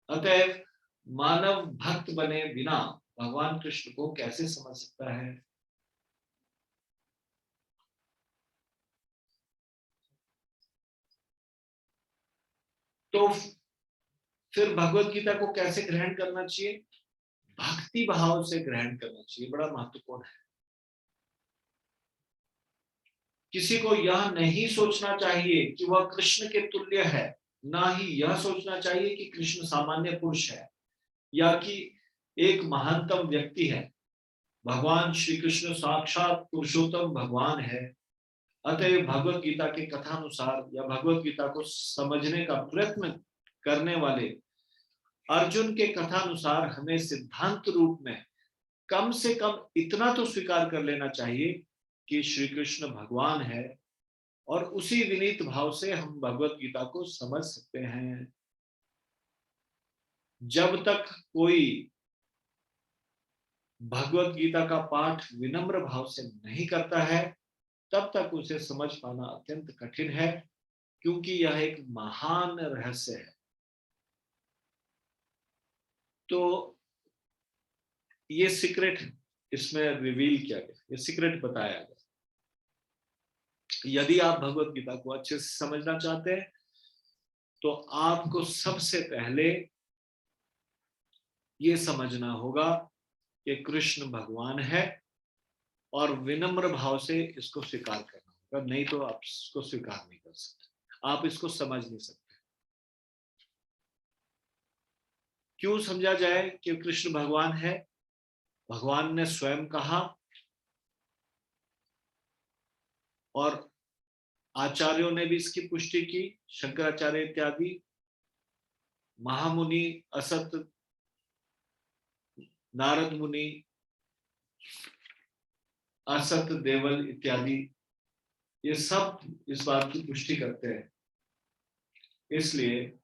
अतएव मानव भक्त बने बिना भगवान कृष्ण को कैसे समझ सकता है। तो फिर भगवत गीता को कैसे ग्रहण करना चाहिए? भक्ति भाव से ग्रहण करना चाहिए, बड़ा महत्वपूर्ण है। किसी को यह नहीं सोचना चाहिए कि वह कृष्ण के तुल्य है, ना ही यह सोचना चाहिए कि कृष्ण सामान्य पुरुष है या कि एक महानतम व्यक्ति है। भगवान श्री कृष्ण साक्षात पुरुषोत्तम भगवान है। अतएव भगवत गीता के कथानुसार या भगवत गीता को समझने का प्रयत्न करने वाले अर्जुन के कथानुसार हमें सिद्धांत रूप में कम से कम इतना तो स्वीकार कर लेना चाहिए कि श्री कृष्ण भगवान है, और उसी विनीत भाव से हम भगवत गीता को समझ सकते हैं। जब तक कोई भगवत गीता का पाठ विनम्र भाव से नहीं करता है, तब तक उसे समझ पाना अत्यंत कठिन है, क्योंकि यह एक महान रहस्य है। तो ये सीक्रेट इसमें रिवील किया गया, ये सीक्रेट बताया गया। यदि आप भगवत गीता को अच्छे से समझना चाहते हैं तो आपको सबसे पहले ये समझना होगा कि कृष्ण भगवान है, और विनम्र भाव से इसको स्वीकार करना होगा, नहीं तो आप इसको स्वीकार नहीं कर सकते, आप इसको समझ नहीं सकते। क्यों समझा जाए कि कृष्ण भगवान है? भगवान ने स्वयं कहा, और आचार्यों ने भी इसकी पुष्टि की, शंकराचार्य इत्यादि, महामुनि, असत, नारद मुनि, असत, देवल इत्यादि, ये सब इस बात की पुष्टि करते हैं। इसलिए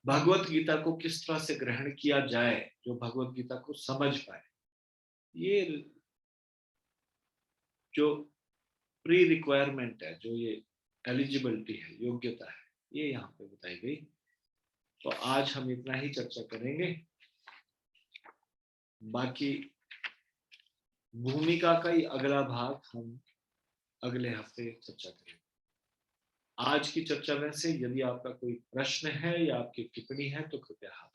भगवत गीता को किस तरह से ग्रहण किया जाए जो भगवत गीता को समझ पाए, ये जो प्री रिक्वायरमेंट है, जो ये एलिजिबिलिटी है, योग्यता है, ये यहाँ पे बताई गई। तो आज हम इतना ही चर्चा करेंगे, बाकी भूमिका का ही अगला भाग हम अगले हफ्ते चर्चा करेंगे। आज की चर्चा में से यदि आपका कोई प्रश्न है या आपकी टिप्पणी है तो कृपया हाथ।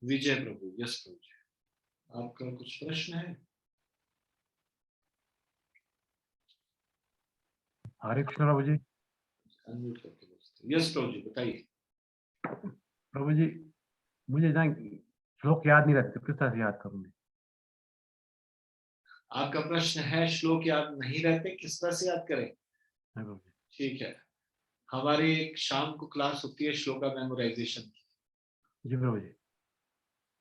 विजय प्रभु, यस प्रभु, आपका कुछ प्रश्न है? हरे कृष्ण प्रभु जी। अनम्यूट करके बोलते। यस प्रभु जी, बताइए। प्रभु जी, मुझे ना श्लोक याद नहीं रहते, किस तरह से याद करूंगी? आपका प्रश्न है श्लोक याद नहीं रहते, किस तरह से याद करें? प्रभु जी, ठीक है, हमारी एक शाम को क्लास होती है श्लोका मेमोराइजेशन की, जी प्रभु जी।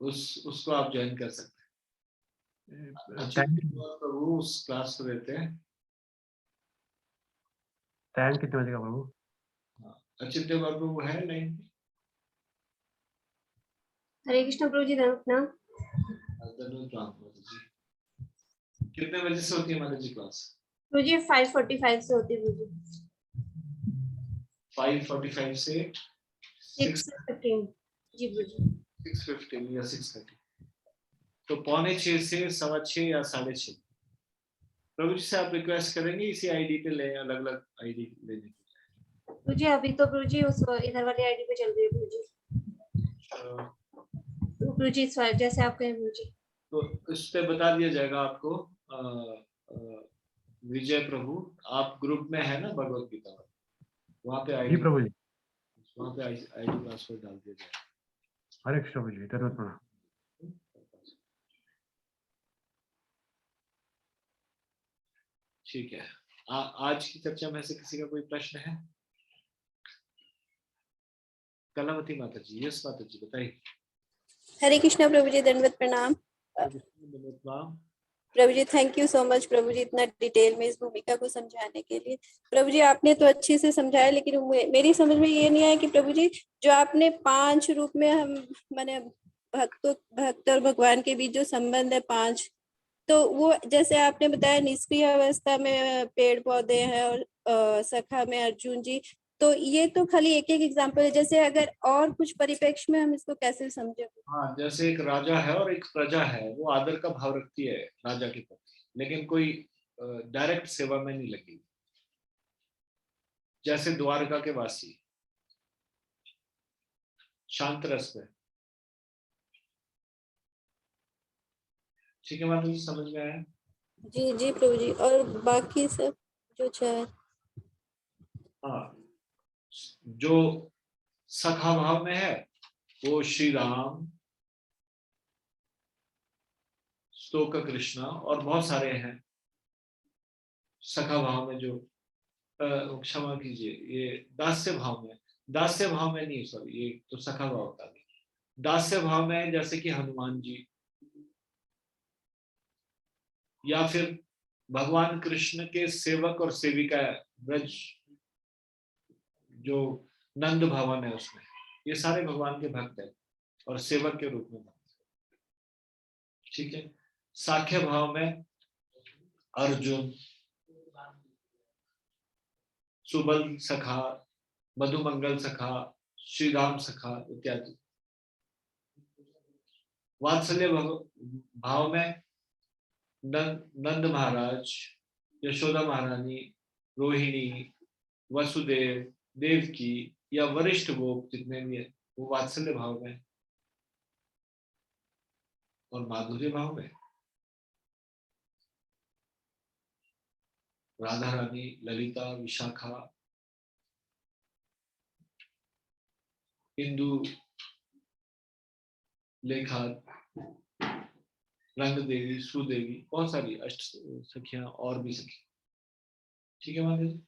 उसको आप ज्वाइन कर सकते हैं। टाइम प्रभु उस क्लास को देते हैं। टाइम कितने बजे का प्रभु? अचिंत्य प्रभु है लाइन पे? हरे कृष्ण प्रभु जी, धन्यवाद। धन्यवाद माता जी। कितने बजे से होती है माता जी क्लास? मुझे 5:45 से होती है मुझे। 5:45 से 6:15 जी मुझे 6:15 या 6:30, तो 5:45 से 6:15 या 6:30। प्रभु जी से आप रिक्वेस्ट करेंगे इसी आईडी पे ले, अलग अलग आईडी लेने की। मुझे अभी तो गुरु जी उस इधर वाली आईडी पे चल रही है गुरु जी। गुरु जी जैसे आप कहें गुरु जी। तो इस पे बता दिया जाएगा आपको। विजय प्रभु आप ग्रुप में है ना भगवत गीता, वहाँ पे जी आईडी, प्रभु जी। वहाँ पे आईडी पासवर्ड डाल दिया जाएगा। हरे कृष्ण प्रभु जी, धन्यवाद प्रणाम। ठीक है। आज की चर्चा में से किसी का कोई प्रश्न है? कलावती माता जी, यस माता जी बताइए। हरे कृष्णा प्रभु जी, दंडवत प्रणाम। प्रभु जी थैंक यू सो मच प्रभु जी, इतना डिटेल में इस भूमिका को समझाने के लिए। प्रभु जी आपने तो अच्छे से समझाया, लेकिन मेरी समझ में ये नहीं आया कि प्रभु जी जो आपने 5 रूप में हम माने भक्त और भगवान के बीच जो संबंध है 5, तो वो जैसे आपने बताया निष्क्रिय अवस्था में पेड़ पौधे हैं और सखा में अर्जुन जी, तो ये तो खाली एक एक एग्जाम्पल है। जैसे अगर और कुछ परिप्रेक्ष्य में हम इसको कैसे समझे? हाँ, जैसे एक राजा है और एक प्रजा है, वो आदर का भाव रखती है राजा के प्रति, लेकिन कोई डायरेक्ट सेवा में नहीं लगी। जैसे द्वारका के वासी शांत रस में। ठीक है माता जी, समझ में आया? जी जी प्रभु जी, और बाकी सब जो चाहे। हाँ, जो सखा भाव में है वो श्री राम, स्तोक कृष्णा और बहुत सारे हैं। सखा भाव में जो क्षमा कीजिए, ये दास्य भाव में, दास्य भाव में नहीं, सॉरी, ये तो सखा भाव होता है। दास्य भाव में जैसे कि हनुमान जी, या फिर भगवान कृष्ण के सेवक और सेविका ब्रज जो नंद भवन है उसमें, ये सारे भगवान के भक्त हैं और सेवक के रूप में भक्त। ठीक है। साख्य भाव में अर्जुन, सुबल सखा, मधुमंगल सखा, श्री राम सखा इत्यादि। वात्सल्य भाव में नंद महाराज, यशोदा महारानी, रोहिणी, वसुदेव, देवकी या वरिष्ठ गोप जितने भी है वो वात्सल्य भाव में। और माधुर्य भाव में राधा रानी, ललिता, विशाखा, इंदु, लेखा, रंग देवी, सुदेवी, बहुत सारी अष्ट सखियां और भी सखी। ठीक है माता जी?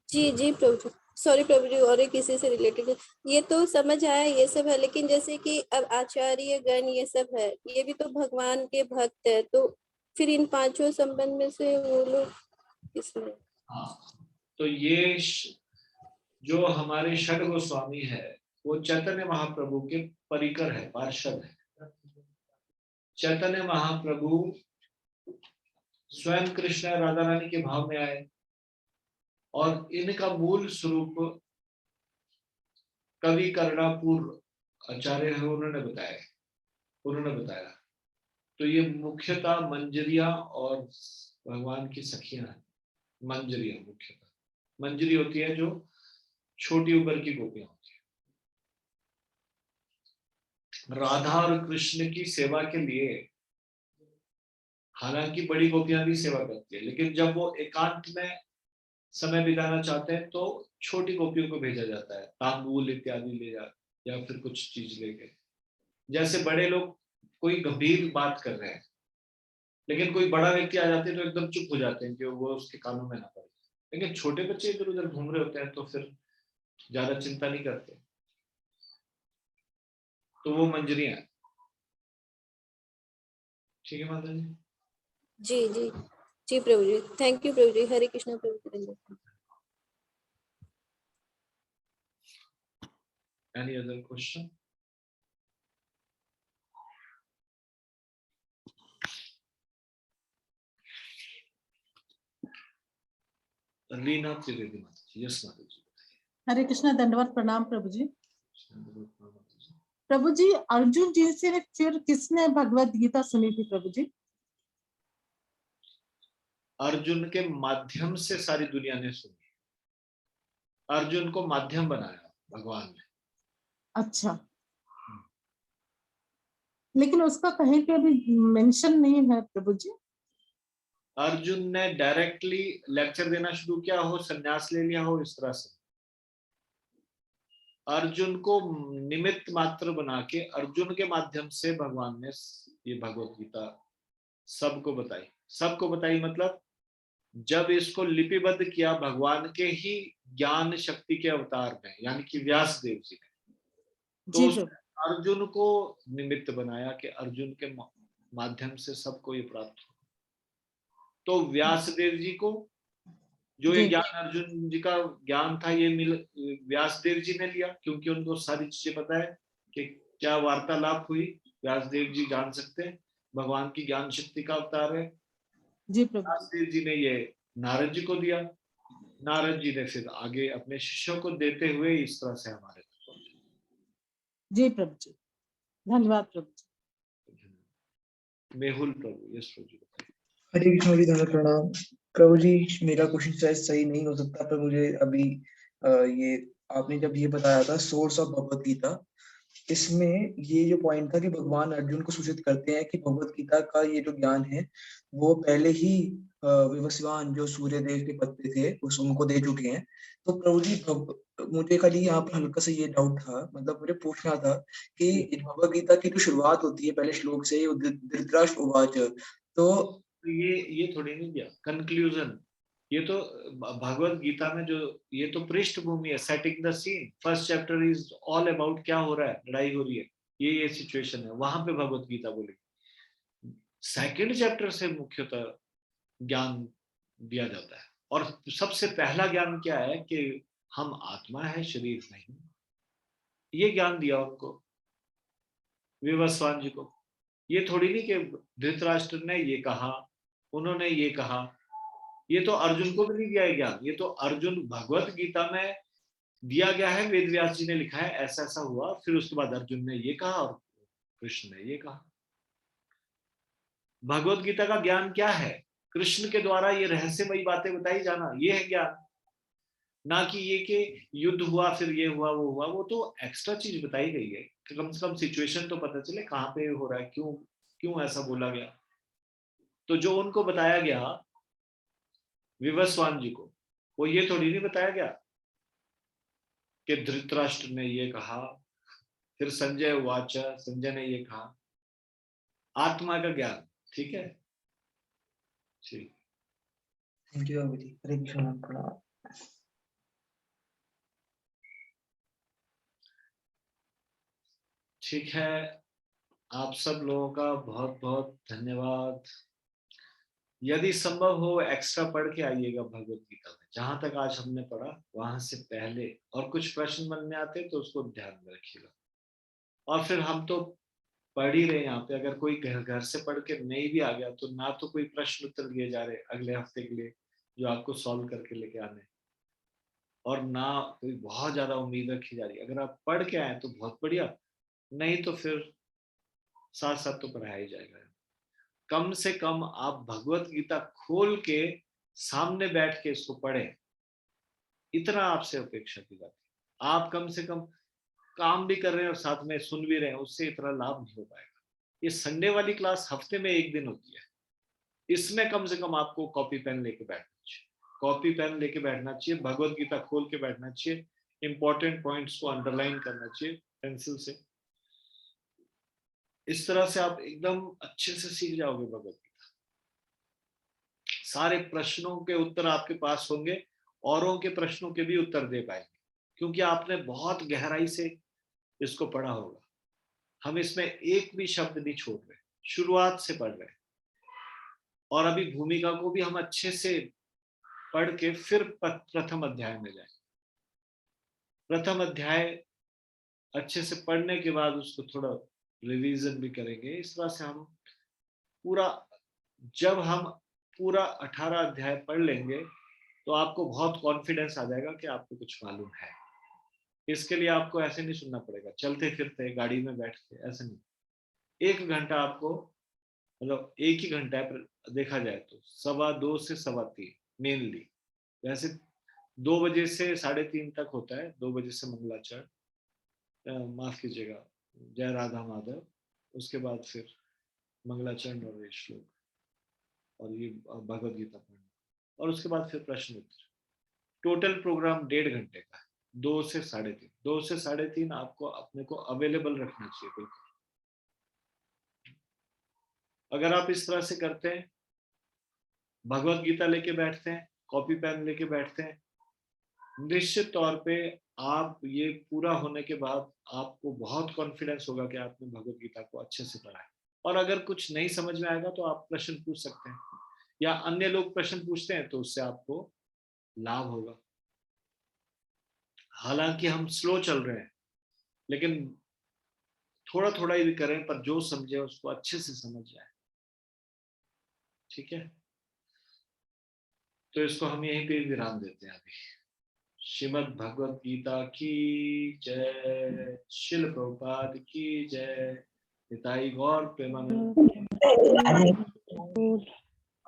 जी जी प्रभु जी, सॉरी प्रभु जी, और किसी से रिलेटेड ये तो समझ आया, ये सब है। लेकिन जैसे कि अब आचार्य गण ये सब है, ये भी तो भगवान के भक्त है, तो फिर इन 5 संबंध में से वो लोग किसमें? हाँ, तो ये जो हमारे षड गोस्वामी है वो चैतन्य महाप्रभु के परिकर है, पार्षद है। चैतन्य महाप्रभु स्वयं कृष्ण राधा रानी के भाव में आए और इनका मूल स्वरूप कवि कर्णापुर आचार्य है, उन्होंने बताया। तो ये मुख्यतः मंजरिया और भगवान की सखियां हैं। मंजरिया मुख्यतः, मंजरी होती है जो छोटी उम्र की गोपियां होती है। राधा और कृष्ण की सेवा के लिए हालांकि बड़ी गोपियां भी सेवा करती है, लेकिन जब वो एकांत में समय बिताना चाहते हैं तो छोटी गोपियों को भेजा जाता है, तांबूल इत्यादि ले जा या फिर कुछ चीज लेके। जैसे बड़े लोग कोई गंभीर बात कर रहे हैं, लेकिन कोई बड़ा व्यक्ति आ जाते हैं तो एकदम चुप हो जाते हैं कि वो उसके कानों में ना पड़े। लेकिन छोटे बच्चे इधर उधर घूम रहे होते हैं तो फिर ज्यादा चिंता नहीं करते। तो वो मंजरियां हैं। ठीक है माता जी? जी जी जी प्रभु जी, थैंक यू प्रभु जी। हरे कृष्ण प्रभु जी। Any other question? Reena Trivedi माता जी, यस माता जी। हरे कृष्णा, दंडवत प्रणाम प्रभु जी। माता जी। प्रभु जी, अर्जुन जी से फिर किसने भगवत गीता सुनी थी प्रभु जी? अर्जुन के माध्यम से सारी दुनिया ने सुनी। अर्जुन को माध्यम बनाया भगवान ने। अच्छा, लेकिन उसका कहीं पे भी मेंशन नहीं है प्रभु जी। अर्जुन ने डायरेक्टली लेक्चर देना शुरू किया हो, संन्यास ले लिया हो, इस तरह से अर्जुन को निमित्त मात्र बना के अर्जुन के माध्यम से भगवान ने ये भगवत गीता सबको बताई। सबको बताई मतलब जब इसको लिपिबद्ध किया भगवान के ही ज्ञान शक्ति के अवतार में, यानी कि व्यास देव जी ने, तो अर्जुन को निमित्त बनाया कि अर्जुन के माध्यम से सबको ये प्राप्त हो। तो व्यास देव जी को जो ये ज्ञान अर्जुन जी का ज्ञान था ये व्यास देव जी ने लिया, क्योंकि उनको सारी चीजें पता है कि क्या वार्तालाप हुई, व्यास देव जी जान सकते हैं, भगवान की ज्ञान शक्ति का अवतार है। जी प्रभु। व्यास देव जी ने ये नारद जी को दिया, नारद जी ने फिर आगे अपने शिष्यों को देते हुए इस तरह से हमारे तक पहुंचे। जी प्रभु जी, धन्यवाद प्रभु जी। मेहुल प्रभु, यस प्रभु जी। हरे कृष्ण जी, धन्यवाद प्रणाम प्रभु जी। मेरा क्वेश्चन शायद सही नहीं हो सकता, पर मुझे अभी ये आपने जब ये बताया था सोर्स ऑफ भगवत गीता, इसमें ये जो पॉइंट था कि भगवान अर्जुन को सूचित करते हैं कि भगवत गीता का ये जो ज्ञान है वो पहले ही विवस्वान जो सूर्य देव के पत्ते थे उनको दे चुके हैं। तो प्रभु जी मुझे खाली यहाँ पर हल्का सा ये डाउट था, मतलब मुझे पूछना था कि भगवत गीता की जो शुरुआत होती है पहले श्लोक से, धृतराष्ट्र उवाच, तो ये थोड़ी नहीं दिया कंक्लूजन, ये तो भगवत गीता में जो ये तो पृष्ठभूमि है, setting the scene. First chapter is all about क्या हो रहा है, लड़ाई हो रही है, ये सिचुएशन है, वहां पे भगवत गीता बोलेगी। सेकंड चैप्टर से मुख्यतः ज्ञान दिया जाता है, और सबसे पहला ज्ञान क्या है कि हम आत्मा है, शरीर नहीं। ये ज्ञान दिया उनको, विवस्वान जी को। ये थोड़ी नहीं कि धृतराष्ट्र ने ये कहा, उन्होंने ये कहा, ये तो अर्जुन को भी नहीं दिया है ज्ञान, ये तो अर्जुन भगवत गीता में दिया गया है, वेद व्यास जी ने लिखा है ऐसा ऐसा हुआ, फिर उसके बाद अर्जुन ने ये कहा और कृष्ण ने ये कहा। भगवत गीता का ज्ञान क्या है? कृष्ण के द्वारा ये रहस्यमयी बातें बताई जाना, ये है ज्ञान। ना कि ये कि युद्ध हुआ फिर ये हुआ वो हुआ, वो तो एक्स्ट्रा चीज बताई गई है कि कम से कम सिचुएशन तो पता चले कहाँ पे हो रहा है, क्यों क्यों ऐसा बोला गया। तो जो उनको बताया गया विवस्वान जी को, वो ये थोड़ी नहीं बताया गया कि धृतराष्ट्र ने ये कहा, फिर संजय वाचा, संजय ने ये कहा। आत्मा का ज्ञान, ठीक है, ठीक। थैंक यू बाबू जी, हरे कृष्ण प्रणाम। ठीक है, आप सब लोगों का बहुत बहुत धन्यवाद। यदि संभव हो एक्स्ट्रा पढ़ के आइएगा भगवत गीता में, जहां तक आज हमने पढ़ा वहां से पहले, और कुछ प्रश्न मन में आते तो उसको ध्यान में रखिएगा। और फिर हम तो पढ़ ही रहे यहाँ पे, अगर कोई घर से पढ़ के नहीं भी आ गया तो ना तो कोई प्रश्न उत्तर दिए जा रहे अगले हफ्ते के लिए जो आपको सॉल्व करके लेके आने, और ना कोई बहुत ज्यादा उम्मीद रखी जा रही। अगर आप पढ़ के आए तो बहुत बढ़िया, नहीं तो फिर साथ साथ तो पढ़ाया ही जाएगा। कम से कम आप भगवत गीता खोल के सामने बैठ के इसको पढ़ें, इतना आपसे अपेक्षा की जाती है। आप कम से कम काम भी कर रहे हैं और साथ में सुन भी रहे हैं, उससे इतना लाभ नहीं हो पाएगा। ये संडे वाली क्लास हफ्ते में एक दिन होती है, इसमें कम से कम आपको कॉपी पेन लेके बैठना चाहिए, कॉपी पेन लेके बैठना चाहिए, भगवत गीता खोल के बैठना चाहिए, इंपॉर्टेंट पॉइंट्स को अंडरलाइन करना चाहिए पेंसिल से। इस तरह से आप एकदम अच्छे से सीख जाओगे भगवत गीता। सारे प्रश्नों के उत्तर आपके पास होंगे, औरों के प्रश्नों के भी उत्तर दे पाएंगे, क्योंकि आपने बहुत गहराई से इसको पढ़ा होगा। हम इसमें एक भी शब्द नहीं छोड़ रहे, शुरुआत से पढ़ रहे हैं। और अभी भूमिका को भी हम अच्छे से पढ़ के फिर प्रथम अध्याय में जाएंगे। प्रथम अध्याय अच्छे से पढ़ने के बाद उसको थोड़ा रिवीजन भी करेंगे। इस तरह से हम पूरा, जब हम पूरा 18 अध्याय पढ़ लेंगे तो आपको बहुत कॉन्फिडेंस आ जाएगा कि आपको कुछ मालूम है। इसके लिए आपको ऐसे नहीं सुनना पड़ेगा, चलते फिरते गाड़ी में बैठ के ऐसे नहीं। 1 घंटा आपको, मतलब 1 ही घंटा है देखा जाए तो, 2:15 से 3:15 मेनली। वैसे 2 बजे से 3:30 तक होता है, 2 बजे से मंगलाचरण, माफ कीजिएगा, जय राधा माधव, उसके बाद फिर मंगलाचरण और ये श्लोक और ये भगवद गीता पढ़ना, और उसके बाद फिर प्रश्न उत्तर। टोटल प्रोग्राम 1.5 घंटे का है, 2 से 3:30। 2 से 3:30 आपको अपने को अवेलेबल रखना चाहिए बिल्कुल। अगर आप इस तरह से करते हैं, भगवद गीता लेके बैठते हैं, कॉपी पेन लेके बैठते हैं, निश्चित तौर पे आप ये पूरा होने के बाद आपको बहुत कॉन्फिडेंस होगा कि आपने भगवद गीता को अच्छे से पढ़ा है। और अगर कुछ नहीं समझ में आएगा तो आप प्रश्न पूछ सकते हैं, या अन्य लोग प्रश्न पूछते हैं तो उससे आपको लाभ होगा। हालांकि हम स्लो चल रहे हैं, लेकिन थोड़ा थोड़ा ही करें, पर जो समझे उसको अच्छे से समझ जाए। ठीक है, तो इसको हम यहीं पे विराम देते हैं अभी। श्रीमद् भगवद गीता की जय, शिल प्रभुपाद की जय, निताई गौर प्रेमानंद।